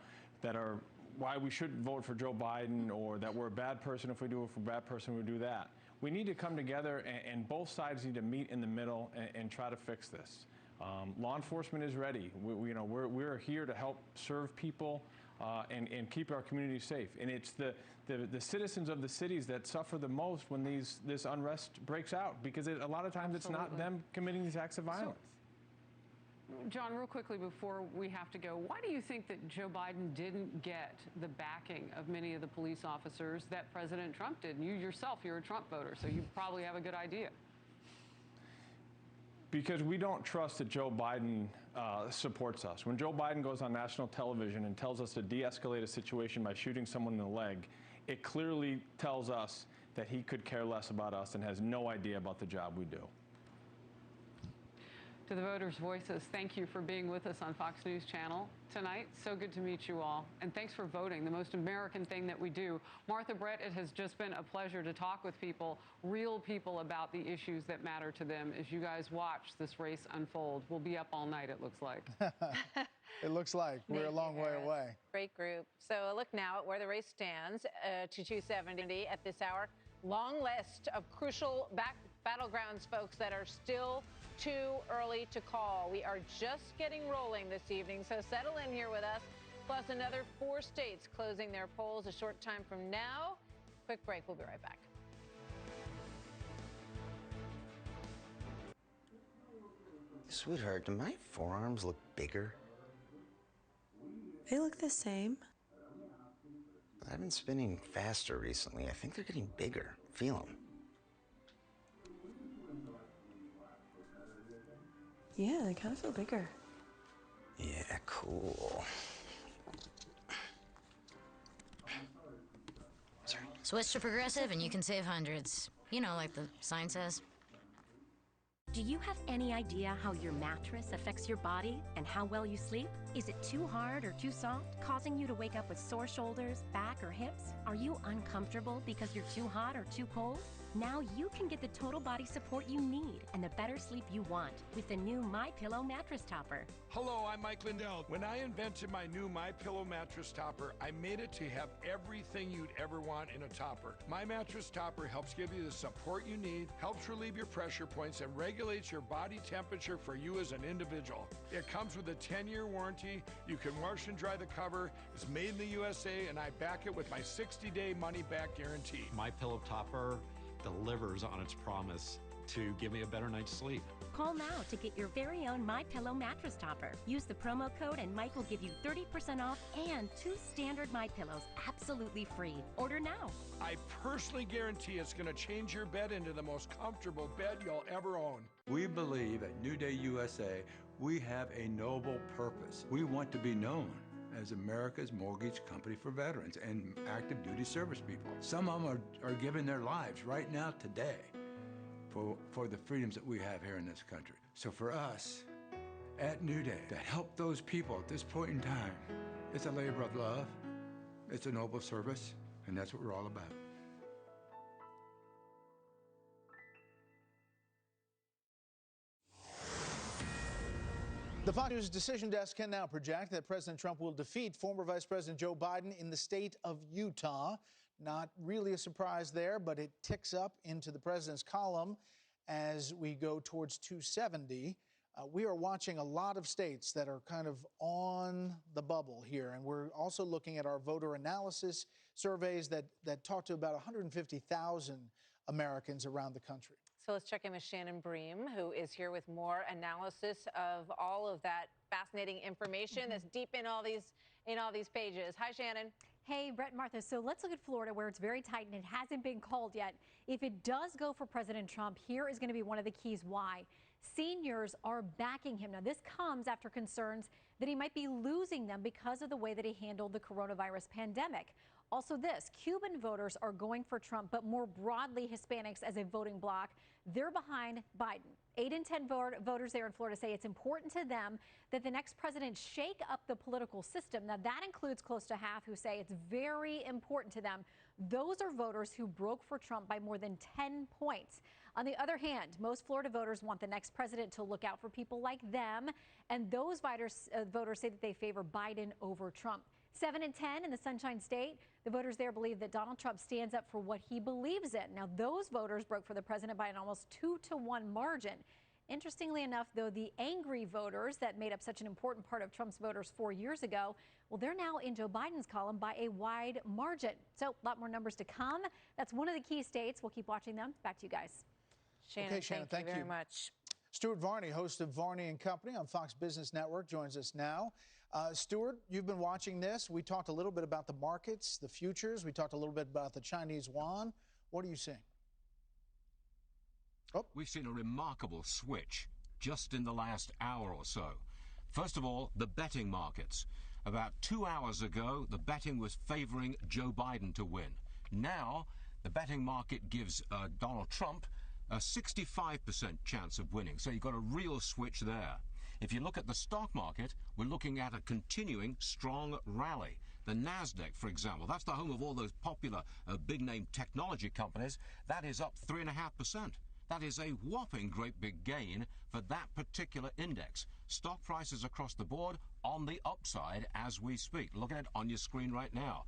why we shouldn't vote for Joe Biden, or that we're a bad person if we do it, for a bad person we do that. We need to come together, and both sides need to meet in the middle and try to fix this. Law enforcement is ready. We're here to help serve people and keep our community safe. And it's the citizens of the cities that suffer the most when this unrest breaks out, because a lot of times it's not them committing these acts of violence. John, real quickly before we have to go, why do you think that Joe Biden didn't get the backing of many of the police officers that President Trump did? And you yourself, you're a Trump voter, so you probably have a good idea. Because we don't trust that Joe Biden supports us. When Joe Biden goes on national television and tells us to de-escalate a situation by shooting someone in the leg, it clearly tells us that he could care less about us and has no idea about the job we do. To the voters' voices, thank you for being with us on Fox News Channel tonight. So good to meet you all. And thanks for voting, the most American thing that we do. Martha Brett, it has just been a pleasure to talk with people, real people, about the issues that matter to them as you guys watch this race unfold. We'll be up all night, it looks like. It looks like we're a long way away. Great group. So a look now at where the race stands to 270 at this hour. Long list of crucial battlegrounds, folks, that are still too early to call. We are just getting rolling this evening, so settle in here with us. Plus another 4 states closing their polls a short time from now. Quick break. We'll be right back. Sweetheart, do my forearms look bigger? They look the same. I've been spinning faster recently. I think they're getting bigger. Feel them. Yeah, they kind of feel bigger. Yeah, cool. Sorry. Switch to Progressive and you can save hundreds. You know, like the sign says. Do you have any idea how your mattress affects your body and how well you sleep? Is it too hard or too soft, causing you to wake up with sore shoulders, back, or hips? Are you uncomfortable because you're too hot or too cold? Now you can get the total body support you need and the better sleep you want with the new MyPillow mattress topper. Hello, I'm Mike Lindell. When I invented my new MyPillow mattress topper, I made it to have everything you'd ever want in a topper. My mattress topper helps give you the support you need, helps relieve your pressure points, and regulates your body temperature for you as an individual. It comes with a 10-year warranty. You can wash and dry the cover. It's made in the USA, and I back it with my 60-day money-back guarantee. MyPillow topper delivers on its promise to give me a better night's sleep. Call now to get your very own MyPillow mattress topper. Use the promo code and Mike will give you 30% off and 2 standard MyPillows absolutely free. Order now. I personally guarantee it's going to change your bed into the most comfortable bed you'll ever own. We believe at New Day USA, we have a noble purpose. We want to be known as America's mortgage company for veterans and active duty service people. Some of them are giving their lives right now today for the freedoms that we have here in this country. So for us at New Day to help those people at this point in time, it's a labor of love, it's a noble service, and that's what we're all about. The Fox News Decision Desk can now project that President Trump will defeat former Vice President Joe Biden in the state of Utah. Not really a surprise there, but it ticks up into the president's column as we go towards 270. We are watching a lot of states that are kind of on the bubble here, and we're also looking at our voter analysis surveys that talk to about 150,000 Americans around the country. So let's check in with Shannon Bream, who is here with more analysis of all of that fascinating information that's deep in all these pages. Hi, Shannon. Hey, Brett and Martha. So let's look at Florida, where it's very tight and it hasn't been called yet. If it does go for President Trump, here is going to be one of the keys why. Seniors are backing him. Now, this comes after concerns that he might be losing them because of the way that he handled the coronavirus pandemic. Also this, Cuban voters are going for Trump, but more broadly Hispanics as a voting bloc. They're behind Biden. 8 in 10 voters there in Florida say it's important to them that the next president shake up the political system. Now, that includes close to half who say it's very important to them. Those are voters who broke for Trump by more than 10 points. On the other hand, most Florida voters want the next president to look out for people like them, and those voters say that they favor Biden over Trump. 7 in 10 in the Sunshine State, the voters there believe that Donald Trump stands up for what he believes in. Now, those voters broke for the president by an almost 2-to-1 margin. Interestingly enough, though, the angry voters that made up such an important part of Trump's voters 4 years ago, well, they're now in Joe Biden's column by a wide margin. So a lot more numbers to come. That's one of the key states. We'll keep watching them. Back to you guys. Shannon, okay, Shannon, thank you very much. Stuart Varney, host of Varney and Company on Fox Business Network, joins us now. Stuart, you've been watching this. We talked a little bit about the markets, the futures. We talked a little bit about the Chinese yuan. What are you seeing? Oh. We've seen a remarkable switch just in the last hour or so. First of all, the betting markets. About 2 hours ago, the betting was favoring Joe Biden to win. Now, the betting market gives Donald Trump a 65% chance of winning. So you've got a real switch there. If you look at the stock market, we're looking at a continuing strong rally. The NASDAQ, for example, that's the home of all those popular big-name technology companies. That is up 3.5%. That is a whopping great big gain for that particular index. Stock prices across the board on the upside as we speak. Look at it on your screen right now.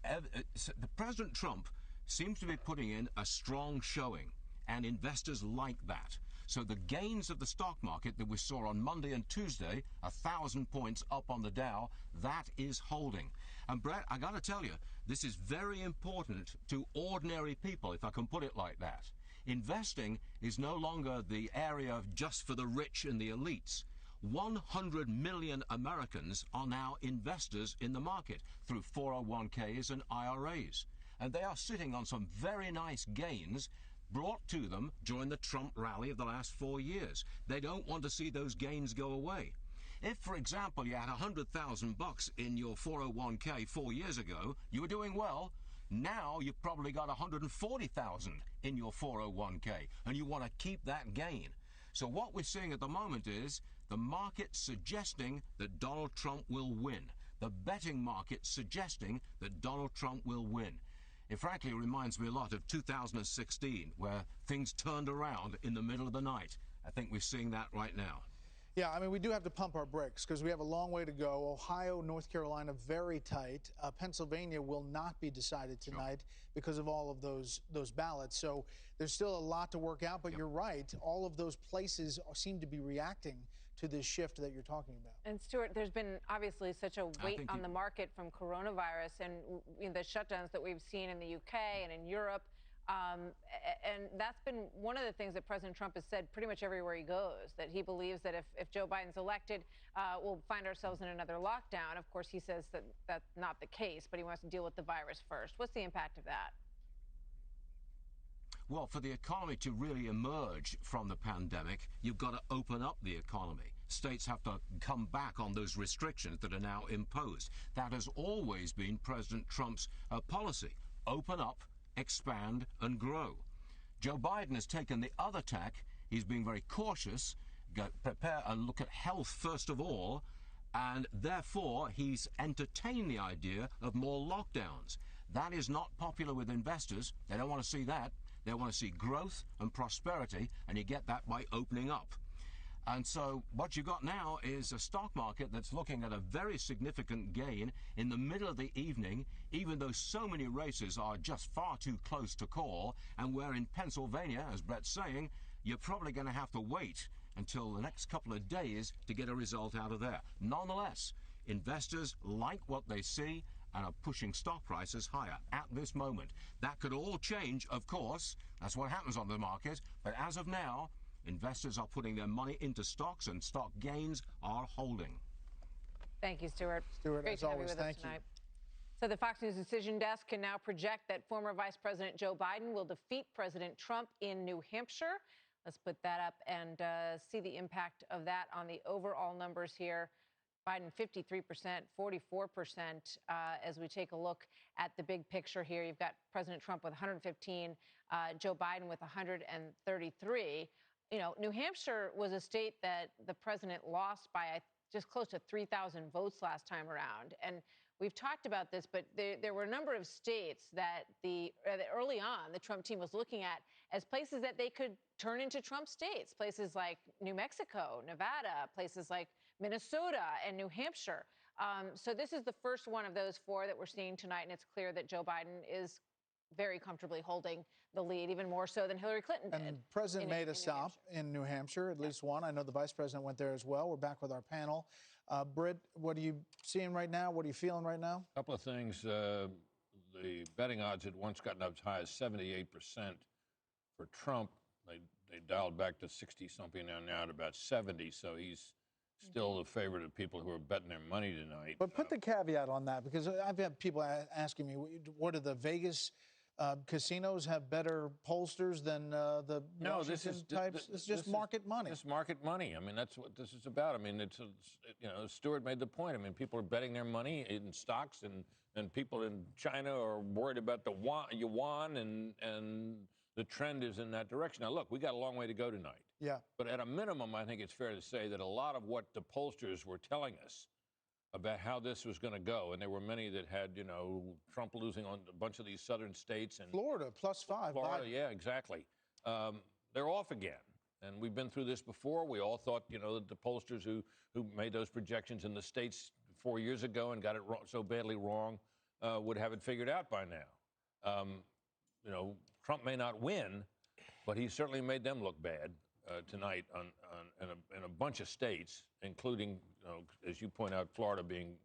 The President Trump seems to be putting in a strong showing, and investors like that. So the gains of the stock market that we saw on Monday and Tuesday, 1,000 points up on the Dow, that is holding. And Brett, I got to tell you, this is very important to ordinary people, if I can put it like that. Investing is no longer the area just for the rich and the elites. 100 million Americans are now investors in the market through 401ks and IRAs. And they are sitting on some very nice gains brought to them during the Trump rally of the last 4 years. They don't want to see those gains go away. If, for example, you had $100,000 in your 401k 4 years ago, you were doing well. Now you've probably got $140,000 in your 401k, and you want to keep that gain. So what we're seeing at the moment is The market suggesting that Donald Trump will win. The betting market suggesting that Donald Trump will win. It frankly reminds me a lot of 2016, where things turned around in the middle of the night. I think we're seeing that right now. Yeah, I mean, we do have to pump our brakes because we have a long way to go. Ohio, North Carolina, very tight. Pennsylvania will not be decided tonight because of all of those ballots. So there's still a lot to work out. But you're right. All of those places seem to be reacting to this shift that you're talking about. And Stuart, there's been obviously such a weight on the market from coronavirus and the shutdowns that we've seen in the UK and in Europe. And that's been one of the things that President Trump has said pretty much everywhere he goes, that he believes that if Joe Biden's elected, we'll find ourselves in another lockdown. Of course, he says that that's not the case, but he wants to deal with the virus first. What's the impact of that? Well, for the economy to really emerge from the pandemic, you've got to open up the economy. States have to come back on those restrictions that are now imposed. That has always been President Trump's policy. Open up, expand, and grow. Joe Biden has taken the other tack. He's being very cautious, prepare and look at health first of all, and therefore he's entertained the idea of more lockdowns. That is not popular with investors. They don't want to see that. They want to see growth and prosperity, and you get that by opening up. And so what you've got now is a stock market that's looking at a very significant gain in the middle of the evening, even though so many races are just far too close to call, and where in Pennsylvania, as Brett's saying, you're probably going to have to wait until the next couple of days to get a result out of there. Nonetheless, investors like what they see and are pushing stock prices higher at this moment. That could all change, of course. That's what happens on the market. But as of now, investors are putting their money into stocks, and stock gains are holding. Thank you, Stuart. Stuart, Great as to have always, you with us thank you. tonight. So the Fox News Decision Desk can now project that former Vice President Joe Biden will defeat President Trump in New Hampshire. Let's put that up and see the impact of that on the overall numbers here. Biden 53%, 44% as we take a look at the big picture here. You've got President Trump with 115, Joe Biden with 133. You know, New Hampshire was a state that the president lost by just close to 3,000 votes last time around. And we've talked about this, but there were a number of states that early on the Trump team was looking at as places that they could turn into Trump states, places like New Mexico, Nevada, places like Minnesota and New Hampshire. So this is the first one of those four that we're seeing tonight, and it's clear that Joe Biden is very comfortably holding the lead, even more so than Hillary Clinton did. And the president made a stop in New Hampshire, at least one. I know the vice president went there as well. We're back with our panel. Britt, what are you seeing right now? What are you feeling right now? A couple of things. The betting odds had once gotten up as high as 78% for Trump. They dialed back to 60-something now at about 70, so he's still the favorite of people who are betting their money tonight. But put the caveat on that, because I've had people asking me, what are the Vegas casinos have better pollsters than the Washington types? It's just market money. It's market money. I mean, that's what this is about. I mean, you know, Stuart made the point. I mean, people are betting their money in stocks, and people in China are worried about the yuan, and the trend is in that direction. Now, look, we got a long way to go tonight. Yeah. But at a minimum, I think it's fair to say that a lot of what the pollsters were telling us about how this was going to go, and there were many that had, you know, Trump losing on a bunch of these southern states. And Florida, +5. Florida, yeah, exactly. They're off again. And we've been through this before. We all thought, you know, that the pollsters who made those projections in the states 4 years ago and got it so badly wrong would have it figured out by now. You know, Trump may not win, but he certainly made them look bad tonight in a bunch of states, including, you know, as you point out, Florida being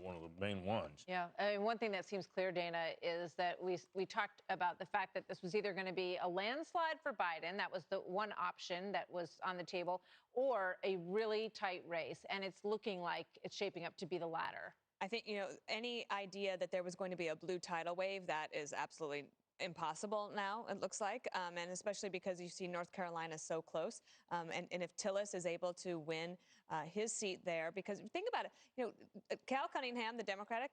one of the main ones. Yeah, I mean, one thing that seems clear, Dana, is that we talked about the fact that this was either going to be a landslide for Biden, that was the one option that was on the table, or a really tight race, and it's looking like it's shaping up to be the latter. I think, you know, any idea that there was going to be a blue tidal wave, that is absolutely impossible now, it looks like, and especially because you see North Carolina so close. And if Tillis is able to win his seat there, because think about it, you know, Cal Cunningham, the Democratic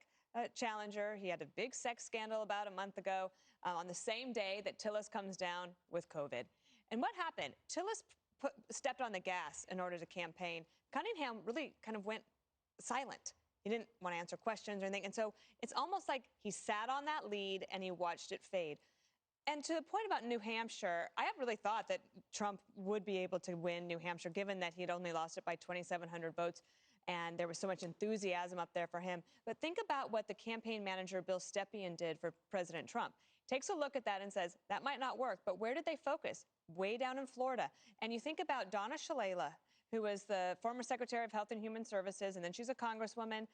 challenger, he had a big sex scandal about a month ago on the same day that Tillis comes down with COVID. And what happened? Tillis stepped on the gas in order to campaign. Cunningham really kind of went silent. He didn't want to answer questions or anything. And so it's almost like he sat on that lead and he watched it fade. And to the point about New Hampshire, I have really thought that Trump would be able to win New Hampshire, given that he had only lost it by 2,700 votes and there was so much enthusiasm up there for him. But think about what the campaign manager, Bill Stepien, did for President Trump. Takes a look at that and says, that might not work, but where did they focus? Way down in Florida. And you think about Donna Shalala, who was the former Secretary of Health and Human Services, and then she's a congresswoman.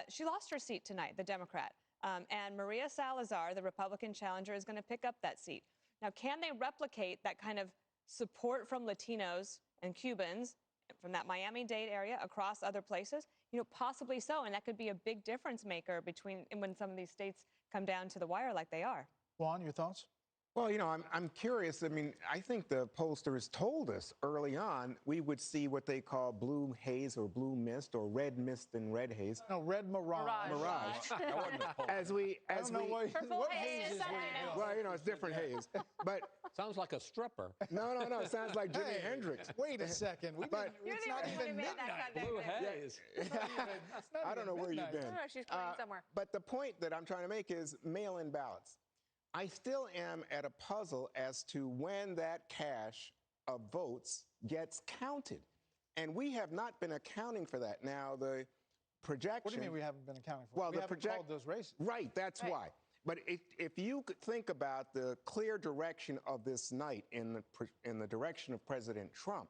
She lost her seat tonight, the Democrat. And Maria Salazar, the Republican challenger, is going to pick up that seat. Now, can they replicate that kind of support from Latinos and Cubans from that Miami-Dade area across other places? You know, possibly so, and that could be a big difference maker between when some of these states come down to the wire like they are. Juan, your thoughts? Well, you know, I'm curious. I mean, I think the pollsters told us early on we would see what they call blue haze or blue mist or red mist and red haze. No, red mirage. What haze is well, you know, it's different haze. But sounds like a stripper. No, it sounds like Jimi Hendrix. Wait a second. It's not even midnight. Blue haze. I don't know where you've been. I don't know, she's playing somewhere. But the point that I'm trying to make is mail-in ballots. I still am at a puzzle as to when that cache of votes gets counted. And we have not been accounting for that. Now, the projection... What do you mean we haven't been accounting for it? Well, we haven't called those races. Right, that's why. But if you could think about the clear direction of this night in the direction of President Trump,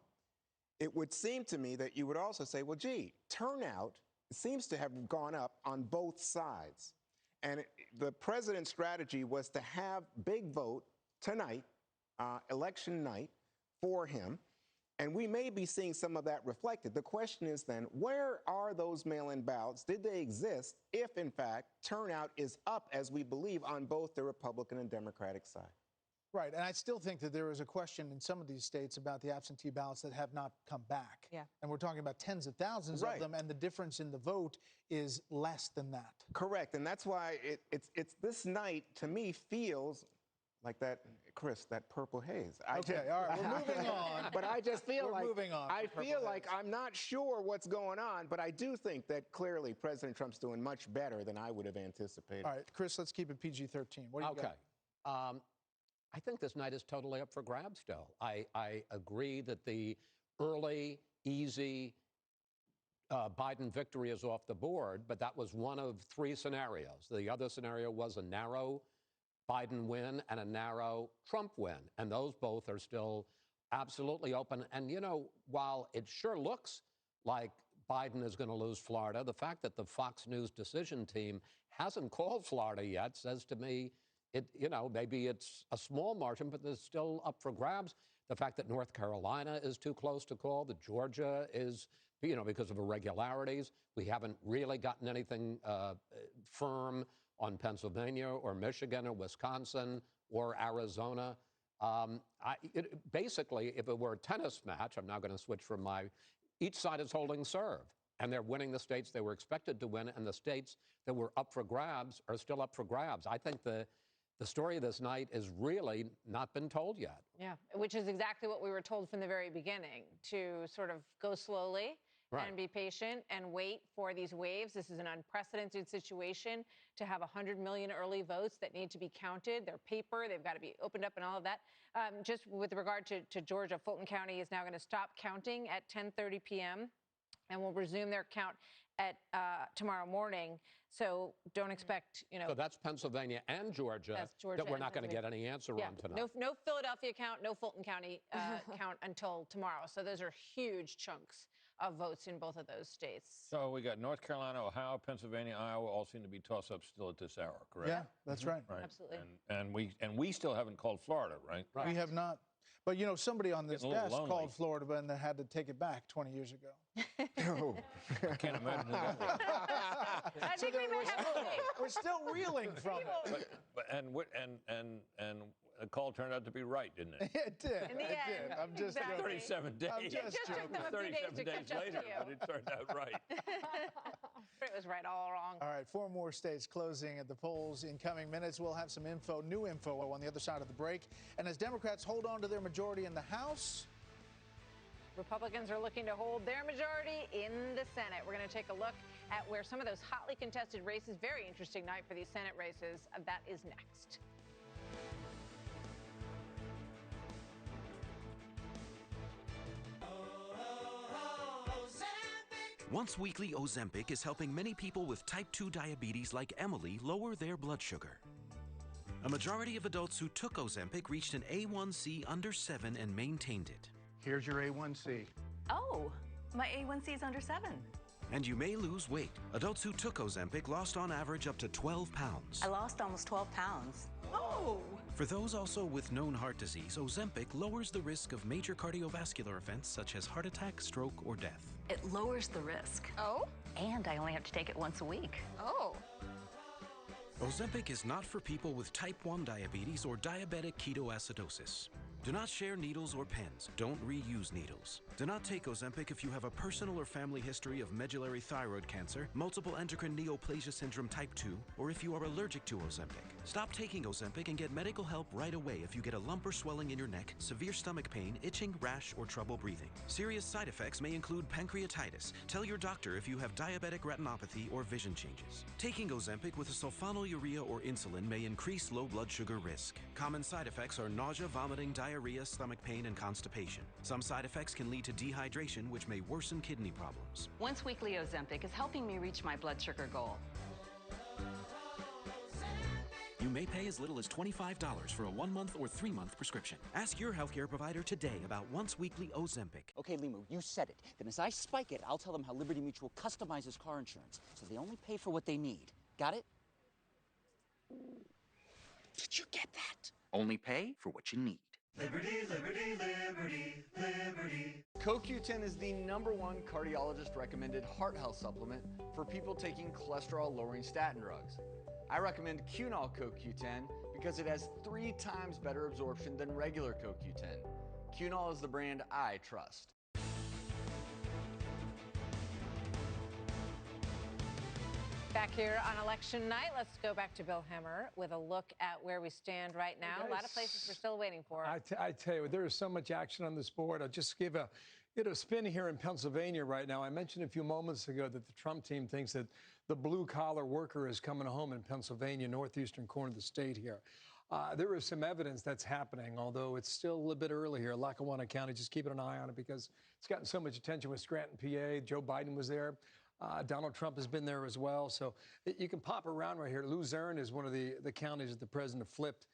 it would seem to me that you would also say, well, gee, turnout seems to have gone up on both sides. And the president's strategy was to have big vote tonight, election night, for him. And we may be seeing some of that reflected. The question is then, where are those mail-in ballots? Did they exist if, in fact, turnout is up, as we believe, on both the Republican and Democratic side? Right, and I still think that there is a question in some of these states about the absentee ballots that have not come back. Yeah. And we're talking about tens of thousands of them, and the difference in the vote is less than that. Correct, and that's why it's this night, to me, feels like that, Chris, that purple haze. Okay, all right, we're moving on. But I just feel we're moving on. I feel like I'm not sure what's going on, but I do think that clearly President Trump's doing much better than I would have anticipated. All right, Chris, let's keep it PG-13. What do you got? I think this night is totally up for grabs still. I agree that the early, easy Biden victory is off the board, but that was one of three scenarios. The other scenario was a narrow Biden win and a narrow Trump win, and those both are still absolutely open. And, you know, while it sure looks like Biden is going to lose Florida, the fact that the Fox News decision team hasn't called Florida yet says to me, you know, maybe it's a small margin, but there's still up for grabs. The fact that North Carolina is too close to call, that Georgia is, you know, because of irregularities. We haven't really gotten anything firm on Pennsylvania or Michigan or Wisconsin or Arizona. Basically, if it were a tennis match, I'm now going to switch from each side is holding serve. And they're winning the states they were expected to win, and the states that were up for grabs are still up for grabs. I think the story of this night has really not been told yet. Yeah, which is exactly what we were told from the very beginning, to sort of go slowly and be patient and wait for these waves. This is an unprecedented situation to have 100 million early votes that need to be counted. They're paper, they've got to be opened up and all of that. Just with regard to Georgia, Fulton County is now going to stop counting at 10:30 p.m. and will resume their count at tomorrow morning. So don't expect, you know. So that's Pennsylvania and Georgia, that we're not going to get any answer on tonight. No Philadelphia count, no Fulton County count until tomorrow. So those are huge chunks of votes in both of those states. So we got North Carolina, Ohio, Pennsylvania, Iowa all seem to be toss-ups still at this hour, correct? Yeah, that's right. Absolutely. And we still haven't called Florida, right? We have not. But, you know, somebody on this desk lonely. called Florida and then had to take it back 20 years ago. I can't imagine who that was. I think we may have we're still reeling from it. And the call turned out to be right, didn't it? It did. In the end, I'm just exactly. 37 days. I'm just joking. 37 days later, but it turned out right. It was right all wrong. All right, 4 more states closing at the polls in coming minutes. We'll have some new info on the other side of the break. And as Democrats hold on to their majority in the House, Republicans are looking to hold their majority in the Senate. We're going to take a look at where some of those hotly contested races, very interesting night for these Senate races, that is next. Once weekly Ozempic is helping many people with type 2 diabetes like Emily lower their blood sugar. A majority of adults who took Ozempic reached an A1C under 7 and maintained it. Here's your A1C. Oh, my A1C is under 7. And you may lose weight. Adults who took Ozempic lost on average up to 12 pounds. I lost almost 12 pounds. Oh! For those also with known heart disease, Ozempic lowers the risk of major cardiovascular events such as heart attack, stroke, or death. It lowers the risk. Oh? And I only have to take it once a week. Oh. Ozempic is not for people with type 1 diabetes or diabetic ketoacidosis. Do not share needles or pens. Don't reuse needles. Do not take Ozempic if you have a personal or family history of medullary thyroid cancer, multiple endocrine neoplasia syndrome type 2, or if you are allergic to Ozempic. Stop taking Ozempic and get medical help right away if you get a lump or swelling in your neck, severe stomach pain, itching, rash, or trouble breathing. Serious side effects may include pancreatitis. Tell your doctor if you have diabetic retinopathy or vision changes. Taking Ozempic with a sulfonylurea or insulin may increase low blood sugar risk. Common side effects are nausea, vomiting, diarrhea, stomach pain, and constipation. Some side effects can lead to dehydration, which may worsen kidney problems. Once weekly Ozempic is helping me reach my blood sugar goal. You may pay as little as $25 for a 1-month or 3-month prescription. Ask your healthcare provider today about once-weekly Ozempic. Okay, Limu, you said it. Then as I spike it, I'll tell them how Liberty Mutual customizes car insurance, so they only pay for what they need. Got it? Did you get that? Only pay for what you need. Liberty, liberty, liberty, liberty. CoQ10 is the #1 cardiologist-recommended heart health supplement for people taking cholesterol-lowering statin drugs. I recommend Cunol CoQ10 because it has 3 times better absorption than regular CoQ10. Cunol is the brand I trust. Back here on election night, let's go back to Bill Hemmer with a look at where we stand right now. A lot of places we're still waiting for. I tell you, there is so much action on this board. I'll just give a spin here in Pennsylvania right now. I mentioned a few moments ago that the Trump team thinks that the blue-collar worker is coming home in Pennsylvania, northeastern corner of the state here. There is some evidence that's happening, although it's still a little bit early here. Lackawanna County, just keeping an eye on it because it's gotten so much attention with Scranton, PA. Joe Biden was there. Donald Trump has been there as well. So you can pop around right here. Luzerne is one of the counties that the president flipped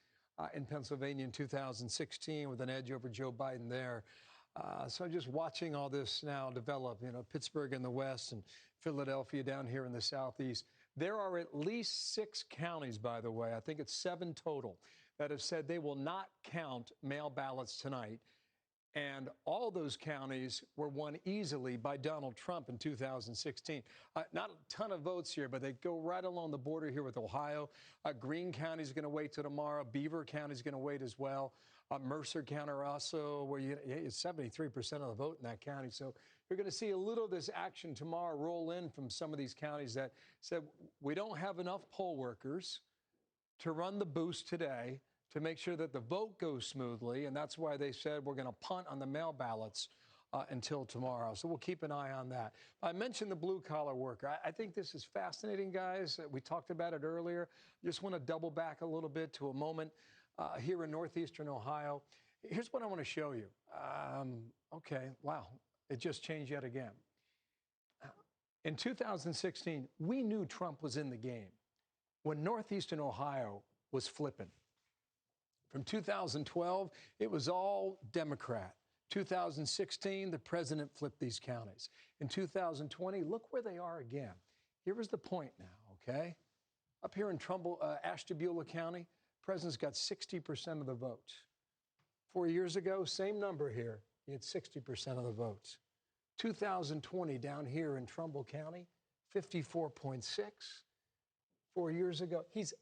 in Pennsylvania in 2016 with an edge over Joe Biden there. So just watching all this now develop, Pittsburgh in the west and Philadelphia down here in the southeast. There are at least 6 counties, by the way, I think it's 7 total, that have said they will not count mail ballots tonight. And all those counties were won easily by Donald Trump in 2016. Not a ton of votes here, but they go right along the border here with Ohio. Greene County is going to wait till tomorrow. Beaver County is going to wait as well. Mercer County also, where it's 73% of the vote in that county. So you're going to see a little of this action tomorrow roll in from some of these counties that said, we don't have enough poll workers to run the booths today to make sure that the vote goes smoothly. And that's why they said we're going to punt on the mail ballots until tomorrow. So we'll keep an eye on that. I mentioned the blue-collar worker. I think this is fascinating, guys. We talked about it earlier. Just want to double back a little bit to a moment here in northeastern Ohio. Here's what I want to show you. Okay, wow, it just changed yet again. In 2016, we knew Trump was in the game when northeastern Ohio was flipping. From 2012, it was all Democrat. 2016, the president flipped these counties. In 2020, look where they are again. Here is the point now, okay? Up here in Ashtabula County, president's got 60% of the votes. 4 years ago, same number here, he had 60% of the votes. 2020, down here in Trumbull County, 54.6. 4 years ago, he's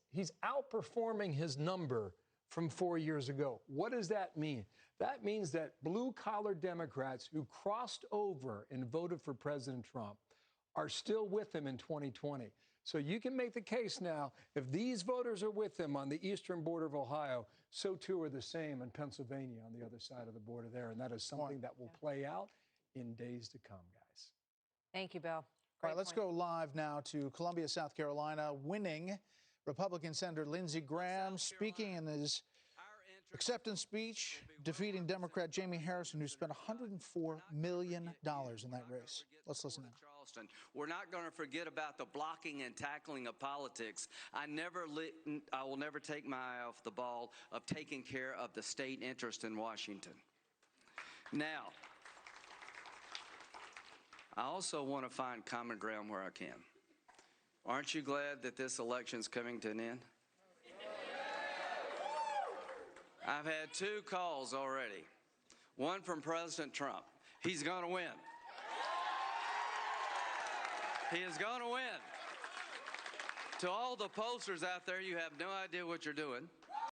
outperforming his number from 4 years ago. What does that mean? That means that blue-collar Democrats who crossed over and voted for President Trump are still with him in 2020. So you can make the case now, if these voters are with him on the eastern border of Ohio, so too are the same in Pennsylvania on the other side of the border there. And that is something that will play out in days to come, guys. Thank you, Bill. All Great right, let's point. go live now to Columbia, South Carolina. Winning Republican Senator Lindsey Graham speaking in his acceptance speech, defeating Democrat Jamie Harrison, who spent $104 million in that race. Let's listen now. Charleston. We're not going to forget about the blocking and tackling of politics. I will never take my eye off the ball of taking care of the state interest in Washington. Now, I also want to find common ground where I can. Aren't you glad that this election's coming to an end? I've had 2 calls already. One from President Trump. He's going to win. He is going to win. To all the pollsters out there, you have no idea what you're doing.